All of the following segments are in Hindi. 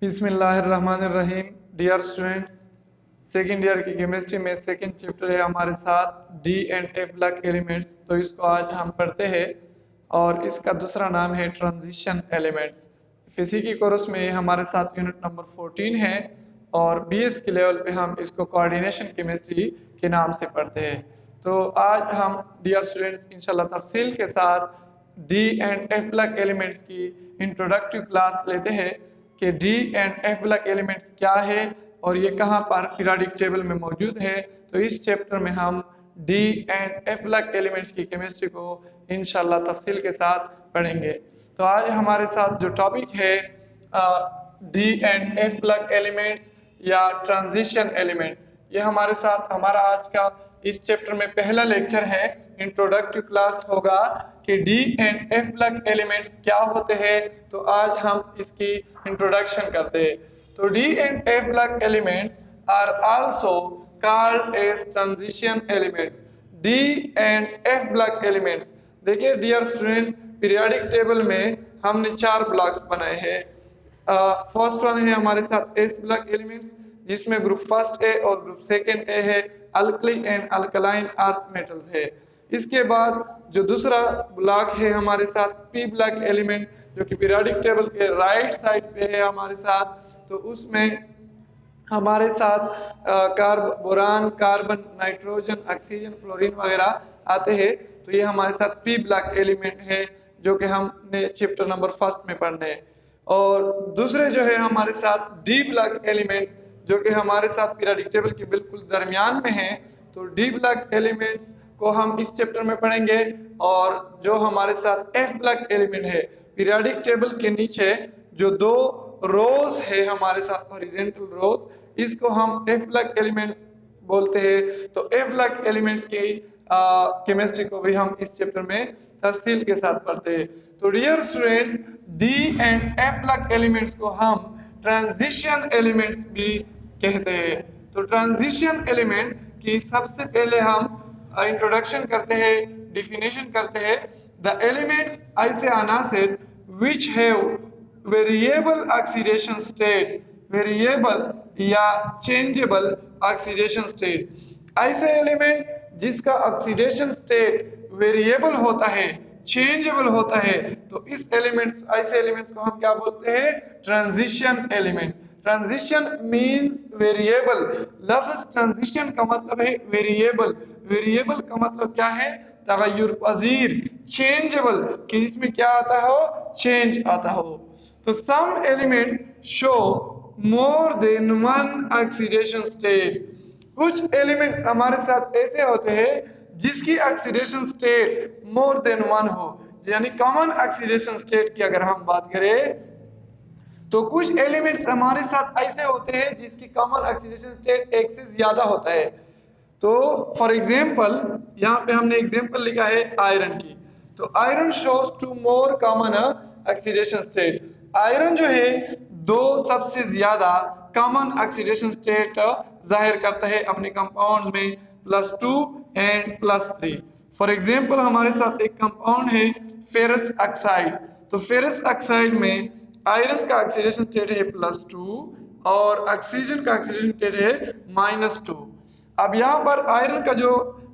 बिस्मिल्लाहिर्रहमानिर्रहीम। डियर स्टूडेंट्स, सेकेंड ईयर की केमिस्ट्री में सेकेंड चैप्टर है हमारे साथ D and F block elements. तो इसको आज हम पढ़ते हैं और इसका दूसरा नाम है ट्रांजिशन एलिमेंट्स। फिजिक्स की कोर्स में हमारे साथ यूनिट नंबर 14 है और बीएस के लेवल पे हम इसको कोऑर्डिनेशन केमिस्ट्री के नाम से पढ़ते हैं। तो आज हम डियर स्टूडेंट्स इंशाल्लाह तफसील के साथ D and F block elements की इंट्रोडक्टिव क्लास लेते हैं कि D and F block elements क्या है और ये कहाँ पर पीरियोडिक टेबल में मौजूद है। तो इस चैप्टर में हम D and F block elements की केमिस्ट्री को इंशाल्लाह तफसील के साथ पढ़ेंगे। तो आज हमारे साथ जो टॉपिक है D and F block elements या ट्रांजिशन एलिमेंट, ये हमारे साथ हमारा आज का इस चैप्टर में पहला लेक्चर है। इंट्रोडक्टिव क्लास होगा कि D and F block elements क्या होते हैं। तो आज हम इसकी इंट्रोडक्शन करते हैं। तो D and F block elements are also called as transition elements. D and F block elements, देखिए डियर स्टूडेंट्स, पीरियोडिक टेबल में हमने 4 ब्लॉक्स बनाए हैं। फर्स्ट वन है हमारे साथ एस ब्लॉक एलिमेंट्स, जिसमें ग्रुप फर्स्ट ए और ग्रुप सेकेंड ए है, alkali and alkaline earth metals है। इसके बाद जो दूसरा ब्लॉक है हमारे साथ पी ब्लॉक एलिमेंट, जो कि पीरियोडिक टेबल के राइट साइड पे है हमारे साथ। तो उसमें हमारे साथ boron, carbon, nitrogen, oxygen, fluorine वगैरह आते हैं। तो ये हमारे साथ पी ब्लॉक एलिमेंट है जो कि हमने चैप्टर नंबर 1 में पढ़ने हैं। और दूसरे जो है हमारे साथ डी ब्लॉक एलिमेंट्स, जो कि हमारे साथ पीरियोडिक टेबल के बिल्कुल दरमियान में है। तो डी ब्लॉक एलिमेंट्स को हम इस चैप्टर में पढ़ेंगे। और जो हमारे साथ एफ ब्लॉक एलिमेंट है, पीरियोडिक टेबल के नीचे जो 2 रोज है हमारे साथ हॉरिजॉन्टल रोज, इसको हम एफ ब्लॉक एलिमेंट्स बोलते हैं। तो एफ ब्लॉक एलिमेंट्स की केमिस्ट्री को भी हम इस चैप्टर में तफसील के साथ पढ़ते हैं। तो dear students, D and F block elements को हम ट्रांजिशन एलिमेंट्स भी कहते हैं। तो ट्रांजिशन एलिमेंट की सबसे पहले हम इंट्रोडक्शन करते हैं, डिफिनेशन करते हैं। द एलिमेंट्स ऐसे अनासिर which have variable oxidation state, variable या चेंजेबल ऑक्सीडेशन स्टेट, ऐसे एलिमेंट जिसका ऑक्सीडेशन स्टेट वेरिएबल होता है, चेंजेबल होता है। तो इस एलिमेंट्स, ऐसे एलिमेंट्स को हम क्या बोलते हैं? Transition elements. Transition means variable. लफ्ज ट्रांजिशन का मतलब है वेरिएबल। वेरिएबल का मतलब क्या है? तगय्युर पजीर, चेंजेबल, कि जिसमें क्या आता हो? चेंज आता हो। तो some elements show more than one oxidation state. कुछ एलिमेंट्स हमारे साथ ऐसे होते हैं जिसकी ऑक्सीडेशन स्टेट मोर देन 1 हो, यानी कॉमन ऑक्सीडेशन स्टेट की अगर हम बात करें तो कुछ एलिमेंट्स हमारे साथ ऐसे होते हैं जिसकी कॉमन ऑक्सीडेशन स्टेट 1 से ज्यादा होता है। तो फॉर एग्जांपल यहाँ पे हमने एग्जांपल लिखा है आयरन की। तो iron shows 2 more common oxidation state. Iron जो है 2 सबसे ज्यादा कॉमन ऑक्सीडेशन स्टेट जाहिर करता है अपने कंपाउंड में, +2 एंड +3। फॉर एग्जांपल हमारे साथ एक कंपाउंड है फेरस ऑक्साइड। तो फेरस ऑक्साइड में आयरन का ऑक्सीडेशन स्टेट है +2 और ऑक्सीजन का ऑक्सीडेशन स्टेट है -2। अब यहाँ पर आयरन का जो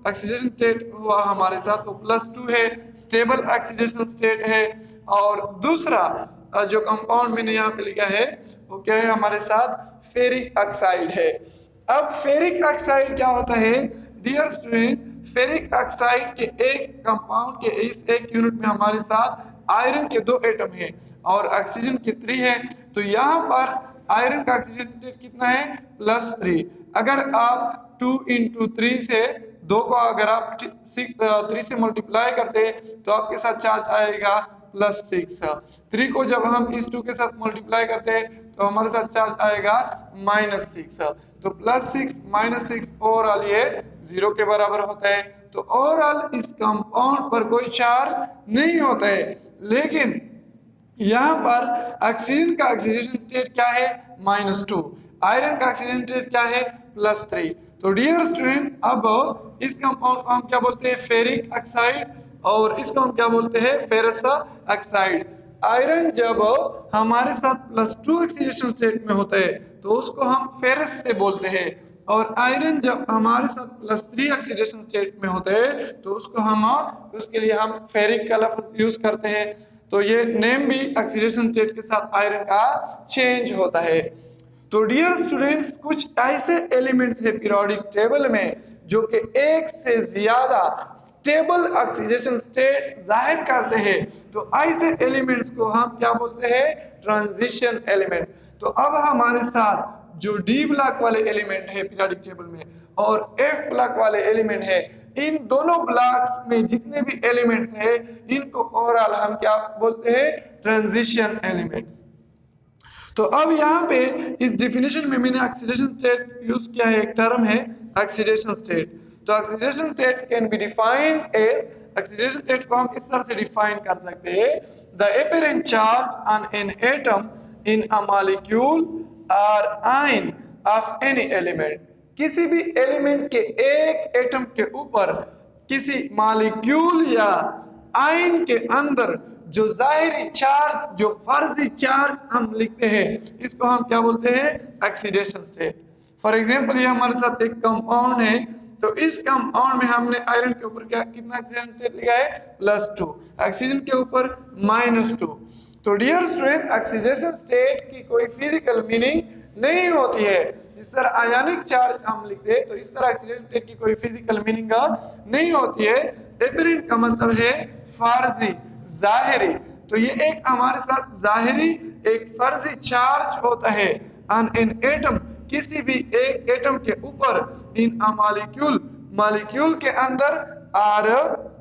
ऑक्सीडेशन स्टेट हुआ हमारे साथ वो +2 है, स्टेबल ऑक्सीडेशन स्टेट है। और दूसरा जो कंपाउंड मैंने यहाँ पे लिखा है वो क्या है हमारे साथ? फेरिक ऑक्साइड है। अब फेरिक ऑक्साइड क्या होता है डियर स्टूडेंट? फेरिक ऑक्साइड के एक कंपाउंड के इस एक यूनिट में हमारे साथ आयरन के 2 एटम है और ऑक्सीजन के 3 है। तो यहाँ पर आयरन का ऑक्सीजन स्टेट कितना है? +3। अगर आप 2 × 3 से 2 को अगर आप 3 से मल्टीप्लाई करते तो आपके साथ चार्ज आएगा +6। 3 को जब हम इस 2 के साथ मल्टीप्लाई करते हैं तो हमारे साथ चार्ज आएगा -6। तो +6 -6 ओवरऑल ये 0 के बराबर होता है। तो ओवरऑल इस कंपाउंड पर कोई चार्ज नहीं होता है। लेकिन यहाँ पर ऑक्सीजन का ऑक्सीडेशन स्टेट क्या है? -2। आयरन का ऑक्सीडेशन स्टेट क्या है? +3। तो डियर स्टूडेंट, अब इस कंपाउंड को हम क्या बोलते हैं? Ferric oxide. और इसको हम क्या बोलते हैं? Ferrous oxide. आयरन जब हमारे साथ +2 ऑक्सीडेशन स्टेट में होता है तो उसको हम फेरस से बोलते हैं, और आयरन जब हमारे साथ +3 ऑक्सीडेशन स्टेट में होता है तो उसको हम उसके लिए हम फेरिक का लफ्ज यूज करते हैं। तो ये नेम भी ऑक्सीडेशन स्टेट के साथ आयरन का चेंज होता है। तो डियर स्टूडेंट्स, कुछ ऐसे एलिमेंट्स है पीरियोडिक टेबल में जो कि एक से ज्यादा स्टेबल ऑक्सीडेशन स्टेट जाहिर करते हैं। तो ऐसे एलिमेंट्स को हम क्या बोलते हैं? Transition element. तो अब हमारे साथ जो डी ब्लॉक वाले एलिमेंट है पीरियोडिक टेबल में और एफ ब्लॉक वाले एलिमेंट है, इन दोनों ब्लॉक्स में जितने भी एलिमेंट्स है इनको ओवरऑल हम क्या बोलते हैं? Transition elements. तो अब यहाँ पे इस डिफिनेशन में मैंने ऑक्सीडेशन स्टेट यूज किया है, एक टर्म है ऑक्सीडेशन स्टेट। तो oxidation state can be defined as, oxidation state को हम इस तरह से डिफाइन कर सकते हैं, the apparent charge on an atom in a molecule और आयन ऑफ एनी एलिमेंट। किसी भी एलिमेंट के एक एटम के ऊपर किसी मॉलिक्यूल या आयन के अंदर जो जाहिरी चार्ज, जो फर्जी चार्ज हम लिखते हैं, इसको हम क्या बोलते हैं? Oxidation state. फॉर एग्जांपल ये हमारे साथ एक कंपाउंड है, तो इस कंपाउंड में हमने आयरन के ऊपर क्या कितना ऑक्सीडेशन स्टेट लिखा है? +2, ऑक्सीजन के ऊपर -2। तो डियर स्टूडेंट, ऑक्सीडेशन स्टेट की कोई फिजिकल मीनिंग नहीं होती है। इस तरह आयनिक चार्ज हम लिखते हैं तो इस तरह ऑक्सीडेशन स्टेट की कोई फिजिकल मीनिंग नहीं होती है। एपरेंट का मतलब है फर्जी, जाहिरी। तो ये एक हमारे साथ जाहिरी एक फर्जी चार्ज होता है ऑन एन एटम, किसी भी एक एटम के ऊपर, इन अ मॉलिक्यूल, मॉलिक्यूल के अंदर, और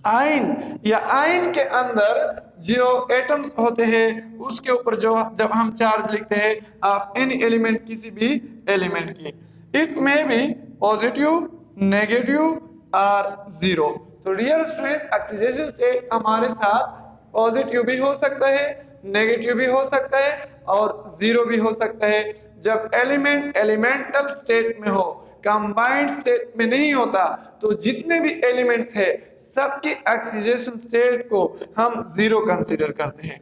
आयन या आयन के अंदर जो एटम्स होते हैं उसके ऊपर जो जब हम चार्ज लिखते हैं ऑफ एनी एलिमेंट, किसी भी एलिमेंट की, it may be positive, negative और जीरो। तो डियर स्टूडेंट, ऑक्सीडेशन स्टेट हमारे साथ पॉजिटिव भी हो सकता है, नेगेटिव भी हो सकता है और जीरो भी हो सकता है। जब एलिमेंट एलिमेंटल स्टेट में हो, कंबाइंड स्टेट में नहीं होता, तो जितने भी एलिमेंट्स है सबकी ऑक्सीडेशन स्टेट को हम जीरो कंसीडर करते हैं।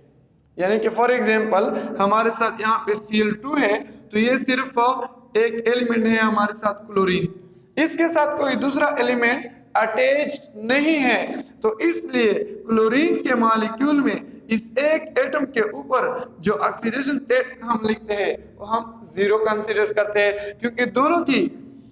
यानी कि फॉर एग्जांपल हमारे साथ यहाँ पे Cl2 है, तो ये सिर्फ एक एलिमेंट है हमारे साथ क्लोरीन, इसके साथ कोई दूसरा एलिमेंट अटैच नहीं है, तो इसलिए क्लोरीन के मॉलिक्यूल में इस एक एटम के ऊपर जो ऑक्सीडेशन स्टेट हम लिखते हैं वो हम जीरो कंसीडर करते हैं, क्योंकि दोनों की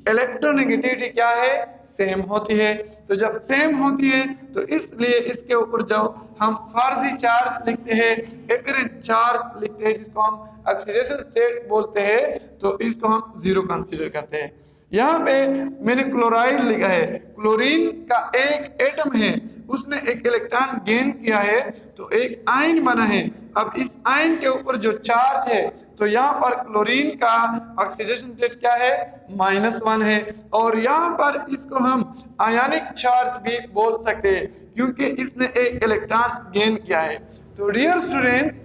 इलेक्ट्रोनेगेटिविटी क्या है? सेम होती है। तो जब सेम होती है तो इसलिए इसके ऊपर जो हम फर्जी चार्ज लिखते हैं, एपरेंट चार्ज लिखते हैं, जिसको हम ऑक्सीडेशन स्टेट बोलते हैं, तो इसको हम जीरो कंसीडर करते हैं। यहाँ पे मैंने क्लोराइड लिखा है, क्लोरीन का एक एटम है, उसने एक इलेक्ट्रॉन गेन किया है तो एक आयन बना है। अब इस आयन के ऊपर जो चार्ज है, तो यहाँ पर क्लोरीन का ऑक्सीडेशन स्टेट क्या है? -1 है, और यहाँ पर इसको हम आयनिक चार्ज भी बोल सकते हैं क्योंकि इसने एक इलेक्ट्रॉन गेन किया है। तो डियर स्टूडेंट्स,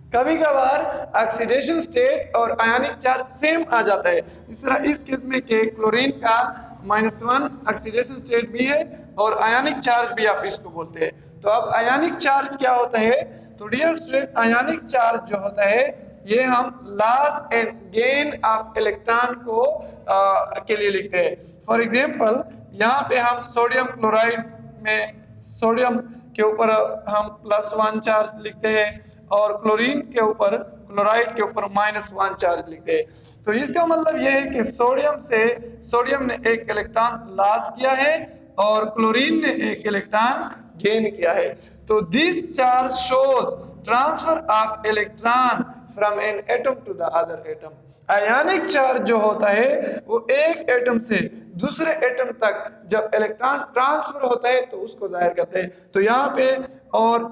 कभी कभार ऑक्सीडेशन स्टेट और आयनिक चार्ज सेम आ जाता है। इस तरह इस केस में के क्लोरीन का -1 ऑक्सीडेशन स्टेट भी है और आयनिक चार्ज भी आप इसको बोलते हैं। तो अब आयनिक चार्ज क्या होता है? तो डियर स्टूडेंट, आयनिक चार्ज जो होता है ये हम loss and gain of electron को के लिए लिखते हैं। फॉर एग्जांपल यहाँ पे हम सोडियम क्लोराइड में सोडियम के ऊपर हम +1 चार्ज लिखते हैं और क्लोरीन के ऊपर, क्लोराइड के ऊपर -1 चार्ज लिखते हैं। तो इसका मतलब यह है कि सोडियम ने एक इलेक्ट्रॉन लॉस किया है और क्लोरीन ने एक इलेक्ट्रॉन गेन किया है। तो this charge shows transfer of electron from an atom to the other atom. Ionic charge जो होता है वो एक एटम से दूसरे एटम तक जब इलेक्ट्रॉन ट्रांसफर होता है तो उसको जाहिर करते हैं। तो यहाँ पे और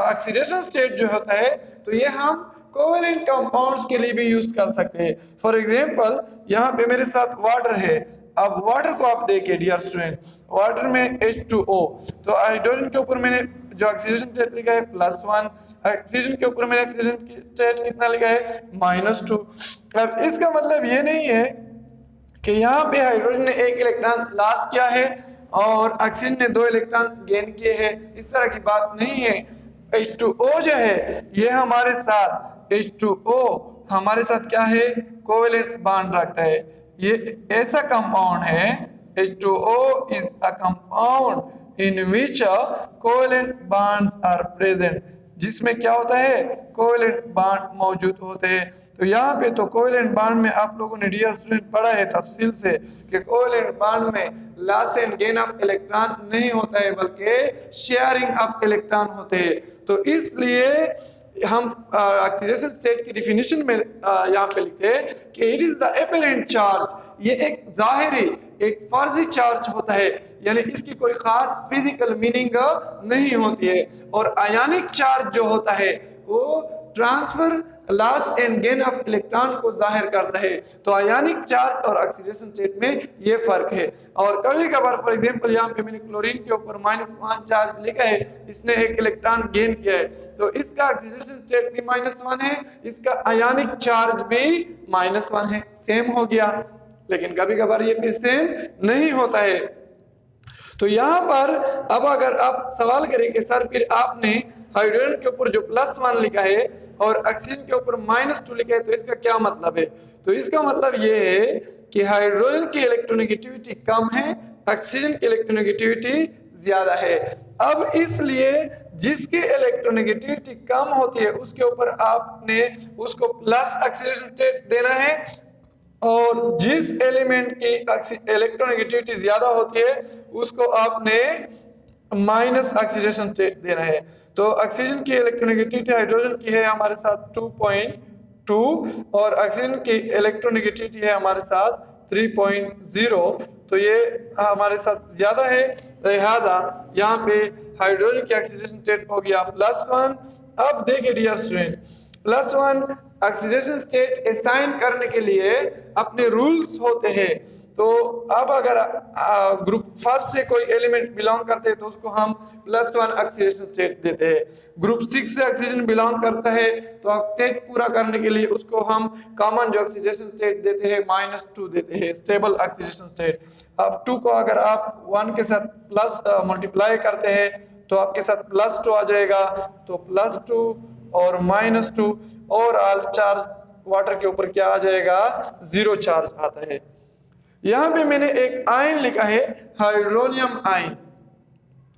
ऑक्सीडेशन स्टेट जो होता है तो ये हम कोवेलेंट कंपाउंड्स के लिए भी यूज कर सकते हैं। फॉर एग्जांपल यहाँ पे मेरे साथ वाटर है, अब वाटर को आप देखिए डियर स्टूडेंट, वाटर में H2O, तो हाइड्रोजन के ऊपर मैंने जो ऑक्सीडेशन स्टेट लिखा है +1, ऑक्सीजन के ऊपर मैंने ऑक्सीजन स्टेट कितना लिखा है? -2। अब इसका मतलब ये नहीं है कि यहाँ पे हाइड्रोजन ने एक इलेक्ट्रॉन लॉस किया है और ऑक्सीजन ने 2 इलेक्ट्रॉन गेन किए हैं, इस तरह की बात नहीं है। H2O जो है ये हमारे साथ H2O हमारे साथ क्या है, कोवेलेंट बॉन्ड रखता है। ये ऐसा कंपाउंड है, H2O is a compound in which covalent bonds are present, जिसमें क्या होता है, कोवेलेंट बॉन्ड मौजूद होते हैं। तो यहाँ पे तो कोवेलेंट बॉन्ड में आप लोगों ने डियर स्टूडेंट पढ़ा है तफसील से कि कोवेलेंट बॉन्ड में loss and gain of electron नहीं होता है बल्कि शेयरिंग ऑफ इलेक्ट्रॉन होते हैं। तो इसलिए हम ऑक्सीडेशन स्टेट की डिफिनीशन में यहाँ पे लिखते हैं कि it is the apparent charge, ये एक जाहिरी एक फर्जी चार्ज होता है, यानी इसकी कोई खास फिजिकल मीनिंग नहीं होती है। और आयनिक चार्ज जो होता है वो transfer loss and gain of electron को जाहिर करता है। तो आयनिक चार्ज और ऑक्सीडेशन स्टेट में ये फर्क है। और कभी कभार फॉर एग्जांपल यहाँ पे मैंने क्लोरीन के ऊपर -1 चार्ज लिखा है, इसने एक इलेक्ट्रॉन गेन किया है, तो इसका ऑक्सीडेशन स्टेट भी -1 है, इसका आयनिक चार्ज भी -1 है, सेम हो गया। लेकिन कभी कभार ये फिर सेम नहीं होता है। तो यहाँ पर अब अगर आप सवाल करें कि सर फिर आपने हाइड्रोजन के ऊपर जो +1 लिखा है और ऑक्सीजन के ऊपर -2 लिखा है, तो इसका क्या मतलब है? तो इसका मतलब ये है कि हाइड्रोजन की इलेक्ट्रोनेगेटिविटी कम है, ऑक्सीजन की इलेक्ट्रोनेगेटिविटी ज्यादा है। अब इसलिए जिसकी इलेक्ट्रोनेगेटिविटी कम होती है उसके ऊपर आपने उसको प्लस ऑक्सीडेशन स्टेट देना है, और जिस एलिमेंट की इलेक्ट्रोनेगेटिविटी ज्यादा होती है उसको आपने माइनस ऑक्सीडेशन स्टेट देना है। तो ऑक्सीजन की इलेक्ट्रोनेगेटिविटी हाइड्रोजन की है हमारे साथ 2.2 और ऑक्सीजन की इलेक्ट्रोनेगेटिविटी है हमारे साथ 3.0, तो ये हमारे साथ ज्यादा है, लिहाजा यहाँ पे हाइड्रोजन की ऑक्सीडेशन स्टेट हो गया +1। अब देखिए dear student, +1 oxidation state assign करने के लिए अपने रूल्स होते हैं। तो अब अगर ग्रुप फर्स्ट से कोई एलिमेंट बिलोंग करते हैं तो उसको हम +1 ऑक्सीडेशन स्टेट देते हैं। ग्रुप 6 से ऑक्सीजन बिलोंग करता है तो ऑक्टेट पूरा करने के लिए उसको हम कॉमन जो ऑक्सीडेशन स्टेट देते हैं -2 देते हैं, स्टेबल ऑक्सीडेशन स्टेट। अब 2 को अगर आप 1 के साथ प्लस मल्टीप्लाई करते हैं तो आपके साथ +2 आ जाएगा, तो +2 और -2 और ऑल चार्ज वाटर के ऊपर क्या आ जाएगा, 0 चार्ज आता है। यहाँ पे मैंने एक आयन लिखा है हाइड्रोनियम आयन।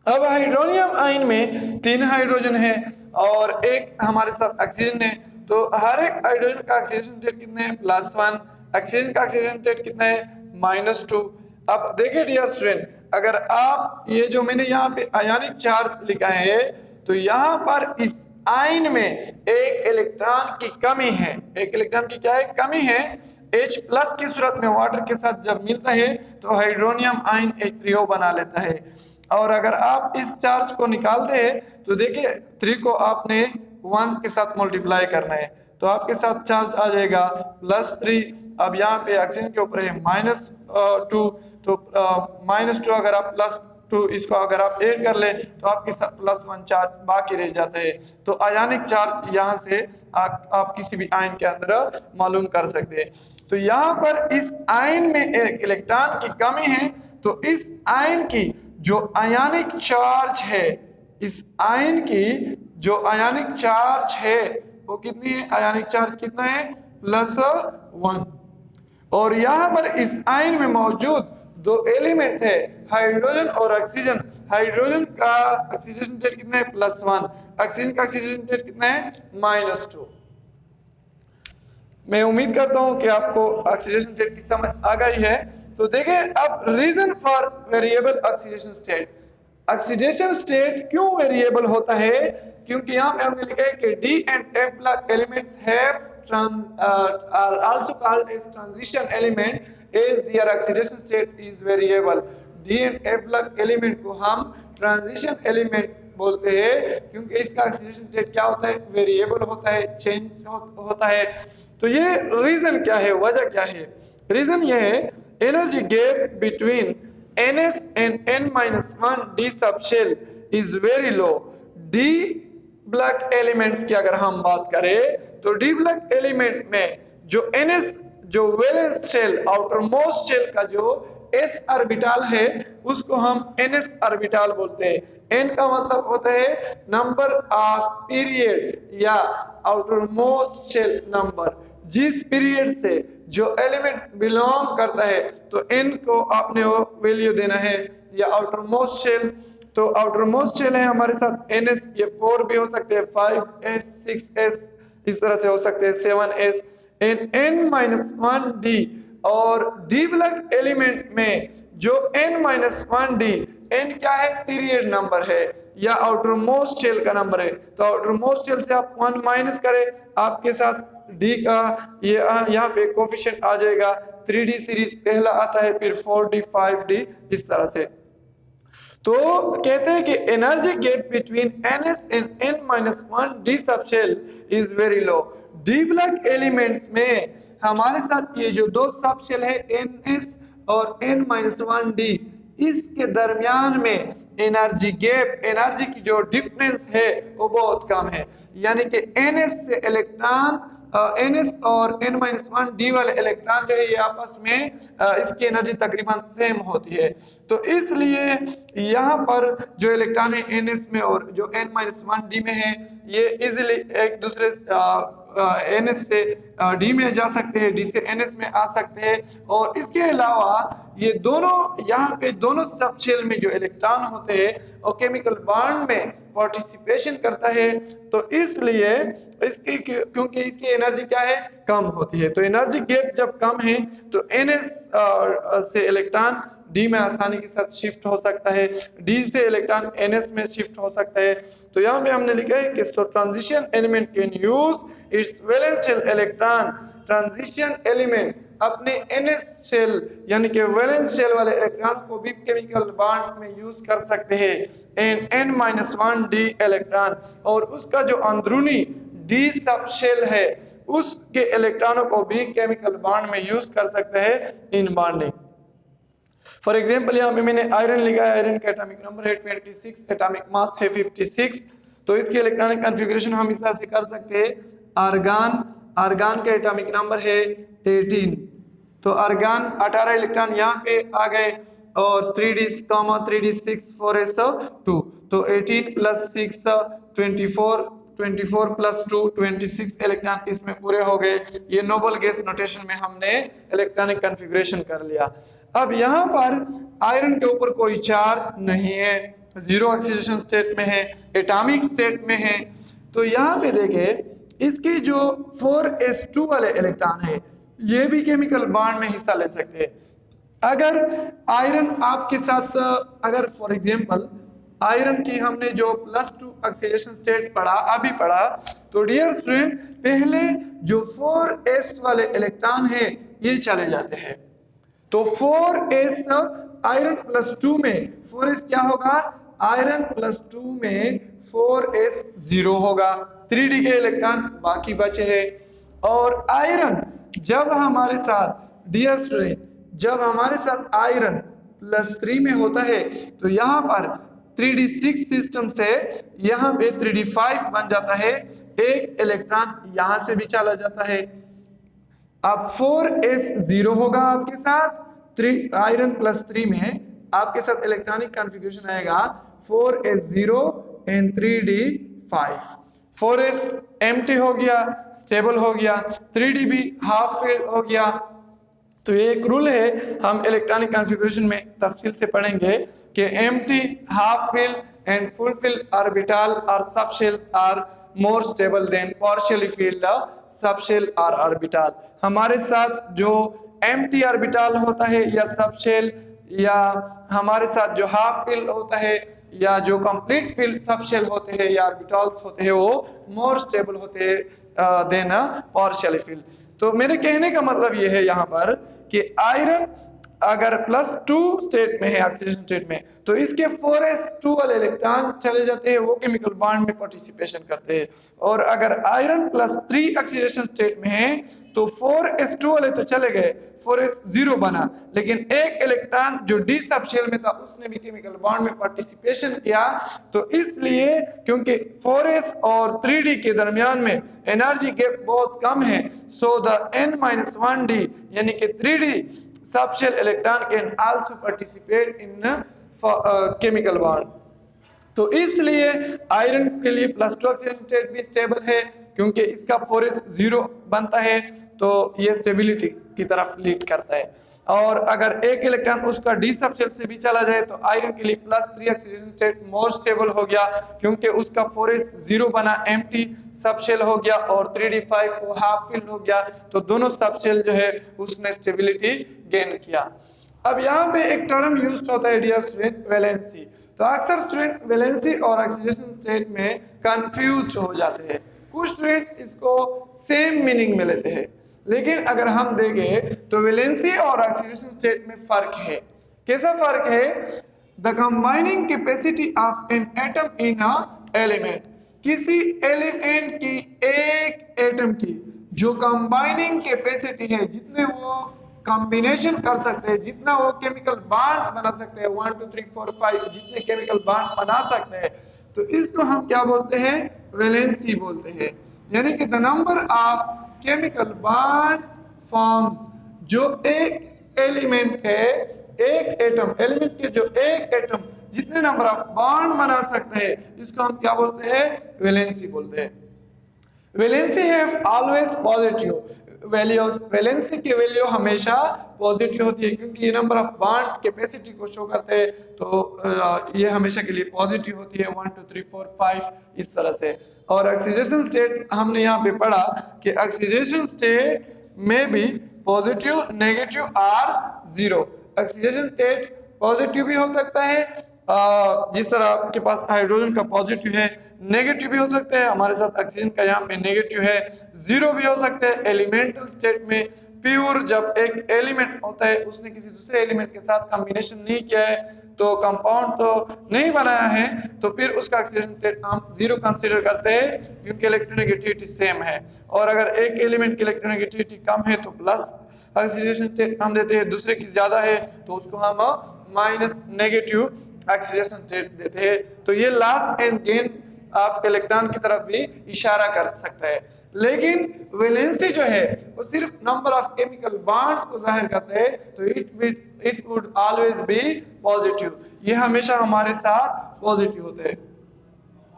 अब हाइड्रोनियम आयन में 3 हाइड्रोजन है और एक हमारे साथ ऑक्सीजन है, तो हर एक हाइड्रोजन का ऑक्सीडेशन स्टेट कितने हैं, +1, ऑक्सीजन का ऑक्सीडेशन स्टेट कितना है, -2। अब देखिए डियर स्टूडेंट, अगर आप ये जो मैंने यहाँ पे आयनिक चार्ज लिखा है तो यहाँ पर इस आयन में एक इलेक्ट्रॉन की कमी है। एक इलेक्ट्रॉन की क्या है, कमी है। H+ की सूरत में वाटर के साथ जब मिलता है तो हाइड्रोनियम आयन H3O बना लेता है। और अगर आप इस चार्ज को निकालते हैं तो देखिए 3 को आपने 1 के साथ मल्टीप्लाई करना है तो आपके साथ चार्ज आ जाएगा +3। अब यहाँ पे ऑक्सीजन के ऊपर है -2, तो -2 अगर आप +2 इसको अगर आप ऐड कर ले तो आपके साथ +1 चार्ज बाकी रह जाता है। तो आयनिक चार्ज यहाँ से आप किसी भी आयन के अंदर मालूम कर सकते हैं। तो यहाँ पर इस आयन में एक इलेक्ट्रॉन की कमी है, तो इस आयन की जो आयनिक चार्ज है, इस आयन की जो आयनिक चार्ज है वो कितनी है, आयनिक चार्ज कितना है, +1। और यहाँ पर इस आयन में मौजूद 2 एलिमेंट्स है, हाइड्रोजन और ऑक्सीजन। हाइड्रोजन का ऑक्सीडेशन स्टेट कितना है, +1, ऑक्सीजन का ऑक्सीडेशन स्टेट कितना है, -2। मैं उम्मीद करता हूं कि आपको ऑक्सीडेशन स्टेट की समझ आ गई है। तो देखें अब reason for variable oxidation state. Oxidation state क्यों वेरिएबल होता है, क्योंकि यहाँ पे हमने लिखा है कि D and F block elements are also called as transition element as their oxidation state is variable। D and F block element को हम ट्रांजिशन एलिमेंट बोलते हैं क्योंकि इसका ऑक्सीडेशन स्टेट क्या होता है, वेरिएबल होता है, चेंज होता है। तो ये रीजन क्या है, वजह क्या है? रीजन ये है energy gap between NS and N-1 D subshell is very low। D block elements की अगर हम बात करें तो D ब्लॉक एलिमेंट में जो NS जो valence shell outermost shell का जो s ऑर्बिटल है उसको हम ns ऑर्बिटल बोलते हैं। n का मतलब होता है नंबर ऑफ पीरियड या आउटरमोस्ट शेल नंबर, जिस पीरियड से जो एलिमेंट बिलोंग करता है तो n को आपने वो वैल्यू देना है, या आउटरमोस्ट शेल। तो आउटरमोस्ट शेल है हमारे साथ ns, ये 4 भी हो सकते हैं, 5s 6s इस तरह से हो सकते हैं, 7s n-1d। और डी ब्लॉक एलिमेंट में जो n-1d, n क्या है, पीरियड नंबर है या आउटरमोस्ट शेल का नंबर है। तो आउटरमोस्ट शेल से आप 1 माइनस करें, आपके साथ d का ये यहाँ पे कोफिशिएंट आ जाएगा। 3d सीरीज पहला आता है, फिर 4d 5d इस तरह से। तो कहते हैं कि energy gap between ns and n-1d subshell is very low. D block elements में हमारे साथ ये जो दो सबशेल है ns और n-1d, इसके दरमियान में एनर्जी गैप, एनर्जी की जो डिफरेंस है वो बहुत कम है। यानी कि ns से इलेक्ट्रॉन ns और n-1d वाले इलेक्ट्रॉन जो है ये आपस में इसकी एनर्जी तकरीबन सेम होती है। तो इसलिए यहाँ पर जो इलेक्ट्रॉन है ns में और जो n-1d में है ये इजीली एक दूसरे ns से d में जा सकते हैं, d से ns में आ सकते हैं। और इसके अलावा ये दोनों यहाँ पे दोनों सबशेल में जो इलेक्ट्रॉन होते हैं और केमिकल बॉन्ड में पार्टिसिपेशन करता है, तो इसलिए इसकी क्योंकि इसकी एनर्जी क्या है, कम होती है। तो एनर्जी गैप जब कम है तो ns से इलेक्ट्रॉन d में आसानी के साथ शिफ्ट हो सकता है, d से इलेक्ट्रॉन ns में शिफ्ट हो सकता है। तो यहाँ पे हमने लिखा है कि so transition element can use its valence shell electron. Transition element अपने ns शेल यानी कि वैलेंस शेल वाले इलेक्ट्रॉन को भी केमिकल बॉन्ड में यूज कर सकते हैं n-1d इलेक्ट्रॉन, और उसका जो अंदरूनी d सबशेल है उसके इलेक्ट्रॉनों को भी केमिकल बॉन्ड में यूज कर सकते हैं इन बॉन्डिंग। फॉर एग्जांपल यहाँ पे मैंने आयरन लिखा है, आयरन का एटॉमिक नंबर है 26, एटॉमिक मास है 56। तो इसकी इलेक्ट्रॉनिक कॉन्फ़िगरेशन हम इस तरह से कर सकते हैं। आर्गन, आर्गन का एटॉमिक नंबर है 18, तो आर्गन 18 इलेक्ट्रॉन यहाँ पे आ गए, और 3d 3d6 4s2, तो 18 प्लस 6 24, 24 प्लस 2 26 इलेक्ट्रॉन इसमें पूरे हो गए। ये नोबल गैस नोटेशन में हमने इलेक्ट्रॉनिक कॉन्फ़िगरेशन कर लिया। अब यहाँ पर आयरन के ऊपर कोई चार्ज नहीं है, जीरो ऑक्सीडेशन स्टेट में है, एटॉमिक स्टेट में है। तो यहाँ पे देखें इसके जो 4s2 वाले इलेक्ट्रॉन है ये भी केमिकल बॉन्ड में हिस्सा ले सकते हैं। अगर आयरन आपके साथ, अगर फॉर एग्जांपल आयरन की हमने जो +2 ऑक्सीडेशन स्टेट पढ़ा अभी पढ़ा, तो डियर स्टूडेंट पहले जो 4s वाले इलेक्ट्रॉन है ये चले जाते हैं। तो 4s आयरन +2 में 4s क्या होगा, आयरन +2 में 4s 0 होगा, 3d के इलेक्ट्रॉन बाकी बचे हैं। और आयरन जब हमारे साथ डियर स्टूडेंट जब हमारे साथ आयरन +3 में होता है तो यहाँ पर 3d6 सिस्टम से यहाँ पे 3d5 बन जाता है, एक इलेक्ट्रॉन यहाँ से भी चला जाता है। अब 4s 0 होगा आपके साथ, आयरन +3 में आपके साथ इलेक्ट्रॉनिक कॉन्फ़िगरेशन आएगा 4s 0 and 3d5। 4s empty हो गया, स्टेबल हो गया, 3d भी हाफ फिल्ड हो गया। तो ये एक रूल है, हम इलेक्ट्रॉनिक कॉन्फ़िगरेशन में तफसील से पढ़ेंगे कि empty, half filled and full filled orbital और subshells are more stable than partially filled subshell और ऑर्बिटल। हमारे साथ जो एम्प्टी ऑर्बिटल होता है या सबशेल, या हमारे साथ जो हाफ फिल्ड होता है या जो कंप्लीट फिल्ड सबशेल होते हैं या ऑर्बिटल्स होते हैं वो मोर स्टेबल होते हैं देन पार्शियली फिल्ड। तो मेरे कहने का मतलब ये है यहाँ पर कि आयरन अगर +2 स्टेट में है, ऑक्सीडेशन स्टेट में, तो इसके 4s2 वाले इलेक्ट्रॉन चले जाते हैं, वो केमिकल बॉन्ड में पार्टिसिपेशन करते हैं। और अगर आयरन +3 ऑक्सीडेशन स्टेट में है तो 4s2 वाले तो चले गए, 4s 0 बना, लेकिन एक इलेक्ट्रॉन जो d सबशेल में था उसने भी केमिकल बॉन्ड में पार्टिसिपेशन किया। तो इसलिए क्योंकि 4s और 3d के दरमियान में एनर्जी गैप बहुत कम है, सो द n-1d यानी कि 3d subshell electron can also participate in chemical bond। तो इसलिए आयरन के लिए +2 ऑक्सीजन स्टेट भी स्टेबल है क्योंकि इसका 4s 0 बनता है, तो ये स्टेबिलिटी की तरफ लीड करता है। और अगर एक इलेक्ट्रॉन उसका डी सबशेल से भी चला जाए तो आयरन के लिए +3 ऑक्सीजन स्टेट मोर स्टेबल हो गया क्योंकि उसका 4s 0 बना, एम्प्टी सबशेल हो गया और 3d5 वो हाफ फिल्ड हो गया, तो दोनों सबशेल जो है उसने स्टेबिलिटी गेन किया। अब यहाँ पे एक टर्म यूज होता है डियर स्टूडेंट, वैलेंसी। तो अक्सर स्टूडेंट वैलेंसी और ऑक्सीडेशन स्टेट में कंफ्यूज हो जाते हैं। कुछ स्टूडेंट इसको सेम मीनिंग में लेते हैं, लेकिन अगर हम देखें तो वैलेंसी और ऑक्सीडेशन स्टेट में फर्क है। कैसा फर्क है? The combining capacity of N atom in a element, किसी एलिमेंट की एक एटम की जो कंबाइनिंग कैपेसिटी है, जितने वो कॉम्बिनेशन कर सकते हैं, जितना वो केमिकल बॉन्ड्स बना सकते हैं, 1 2 3 4 5 जितने केमिकल बॉन्ड बना सकते हैं, तो इसको हम क्या बोलते हैं? वैलेंसी बोलते हैं। यानी कि the number of chemical bonds forms, जो एक एलिमेंट है, एक एटम, एलिमेंट के जो एक एटम जितने नंबर ऑफ बॉन्ड बना सकते हैं, इसको हम क्या बोलते हैं? वैलेंसी बोलते हैं। Valency have always positive values, valency की वैल्यू हमेशा पॉजिटिव होती है क्योंकि ये नंबर ऑफ बॉन्ड कैपेसिटी को शो करते हैं, तो ये हमेशा के लिए पॉजिटिव होती है, 1 2 3 4 5 इस तरह से। और ऑक्सीडेशन स्टेट हमने यहाँ पे पढ़ा कि ऑक्सीडेशन स्टेट में भी पॉजिटिव, नेगेटिव और 0। ऑक्सीडेशन स्टेट पॉजिटिव भी हो सकता है, जिस तरह आपके पास हाइड्रोजन का पॉजिटिव है, नेगेटिव भी हो सकते हैं, हमारे साथ ऑक्सीजन का यहाँ पे नेगेटिव है, 0 भी हो सकते हैं। एलिमेंटल स्टेट में प्योर जब एक एलिमेंट होता है उसने किसी दूसरे एलिमेंट के साथ कॉम्बिनेशन नहीं किया है, तो कंपाउंड तो नहीं बनाया है, तो फिर उसका ऑक्सीडेशन स्टेट हम 0 कंसीडर करते हैं क्योंकि इलेक्ट्रोनेगेटिविटी सेम है। और अगर एक एलिमेंट की इलेक्ट्रोनेगेटिविटी कम है तो प्लस ऑक्सीडेशन स्टेट हम देते हैं, दूसरे की ज्यादा है तो उसको हम माइनस नेगेटिव ऑक्सीडेशन स्टेट देते हैं। तो ये loss and gain of electron की तरफ भी इशारा कर सकता है। लेकिन वैलेंसी जो है वो सिर्फ नंबर ऑफ केमिकल बॉन्ड्स को जाहिर करता है, तो it would always be positive, ये हमेशा हमारे साथ पॉजिटिव होते हैं।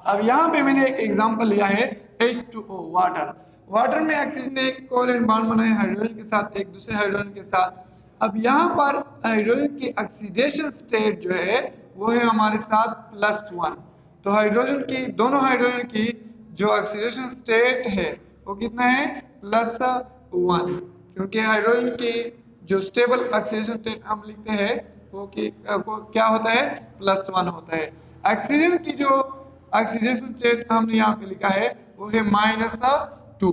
अब यहाँ पे मैंने एक एग्जांपल लिया है H2O वाटर। वाटर में ऑक्सीजन ने एक कोवेलेंट बॉन्ड बनाया हाइड्रोजन के साथ, एक दूसरे हाइड्रोजन के साथ। अब यहाँ पर हाइड्रोजन की ऑक्सीडेशन स्टेट जो है वो है हमारे साथ +1। तो हाइड्रोजन की, दोनों हाइड्रोजन की जो ऑक्सीडेशन स्टेट है वो कितना है? +1, क्योंकि हाइड्रोजन की जो स्टेबल ऑक्सीडेशन स्टेट हम लिखते हैं वो क्या होता है? +1 होता है। ऑक्सीजन की जो ऑक्सीडेशन स्टेट हमने यहाँ पे लिखा है वो है -2,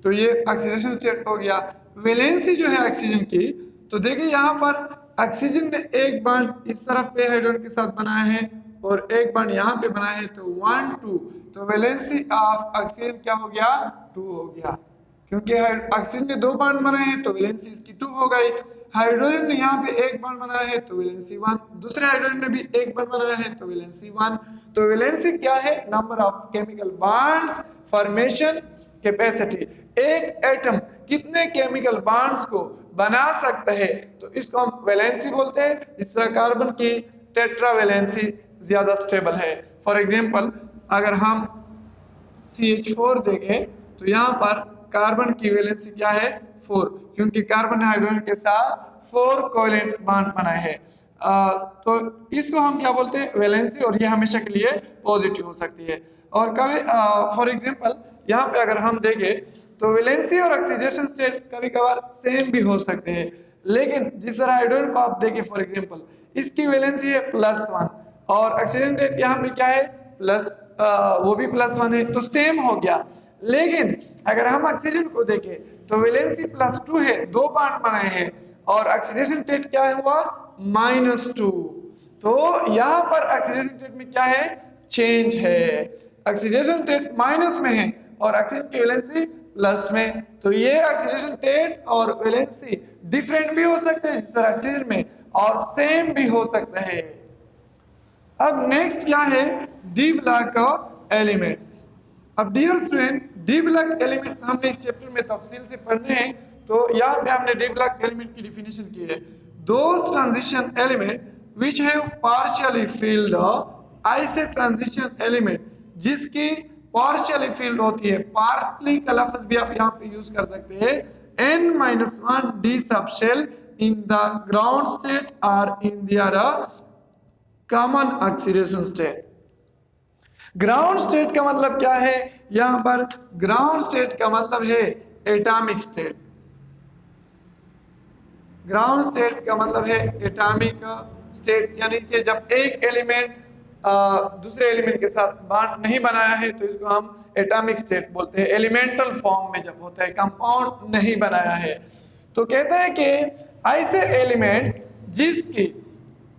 तो ये ऑक्सीडेशन स्टेट हो गया। वैलेंसी जो है ऑक्सीजन की, तो देखिए यहाँ पर ऑक्सीजन ने एक बॉन्ड इस तरफ पे हाइड्रोजन के साथ बनाया है और एक बॉन्ड यहाँ पे बनाया है, तो 1 2, तो वैलेंसी ऑफ ऑक्सीजन क्या हो गया? 2 हो गया, क्योंकि ऑक्सीजन ने 2 बॉन्ड बनाए हैं तो वैलेंसी इसकी 2 हो गई। हाइड्रोजन ने यहाँ पे एक बॉन्ड बनाया है तो वैलेंसी 1, दूसरे हाइड्रोजन ने भी एक बॉन्ड बनाया है तो वैलेंसी 1। तो वैलेंसी क्या है? Number of chemical bonds formation capacity, एक एटम कितने केमिकल बॉन्ड्स को बना सकता है, तो इसको हम वैलेंसी बोलते हैं। इस तरह कार्बन की टेट्रावैलेंसी ज्यादा स्टेबल है। फॉर एग्जांपल अगर हम CH4 देखें तो यहाँ पर कार्बन की वैलेंसी क्या है? 4, क्योंकि कार्बन ने हाइड्रोजन के साथ 4 कोवेलेंट बॉन्ड बनाए हैं। तो इसको हम क्या बोलते हैं? वैलेंसी, और ये हमेशा के लिए पॉजिटिव हो सकती है। और कभी फॉर एग्जांपल यहाँ पे अगर हम देखें तो वैलेंसी और ऑक्सीडेशन स्टेट कभी कभार सेम भी हो सकते हैं, लेकिन जिस तरह हाइड्रोजन को आप देखें फॉर एग्जांपल, इसकी वैलेंसी है +1 और ऑक्सीजन स्टेट यहाँ पे क्या है? वो भी +1 है, तो सेम हो गया। लेकिन अगर हम ऑक्सीजन को देखें तो वैलेंसी +2 है, 2 बॉन्ड बनाए हैं, और ऑक्सीडेशन स्टेट क्या हुआ? -2। तो यहाँ पर ऑक्सीडेशन स्टेट में क्या है? चेंज है। ऑक्सीडेशन स्टेट माइनस में है और ऑक्सीजन की वैलेंसी प्लस में, तो ये ऑक्सीडेशन स्टेट और वैलेंसी डिफरेंट भी हो सकते हैं जिस तरह ऑक्सीजन में, और सेम भी हो सकता है। अब नेक्स्ट क्या है? D block elements. अब dear student, D block elements हमने इस चैप्टर में तफसील से पढ़ने हैं, तो यहाँ पे हमने डी ब्लॉक एलिमेंट की डिफिनेशन की है, those transition element which have partially field, ऐसे ट्रांजिशन एलिमेंट जिसकी पार्शियली फील्ड होती है, पार्टली का लफ्ज भी आप यहाँ पे यूज कर सकते हैं, n-1 d subshell in the ground state और in their common oxidation state. Ground state का मतलब क्या है, यहां पर ग्राउंड स्टेट का मतलब है एटॉमिक स्टेट। ग्राउंड स्टेट का मतलब है एटॉमिक स्टेट, यानी कि जब एक एलिमेंट दूसरे एलिमेंट के साथ बॉन्ड नहीं बनाया है तो इसको हम एटॉमिक स्टेट बोलते हैं। एलिमेंटल फॉर्म में जब होता है, कंपाउंड नहीं बनाया है, तो कहते हैं कि ऐसे एलिमेंट्स जिसकी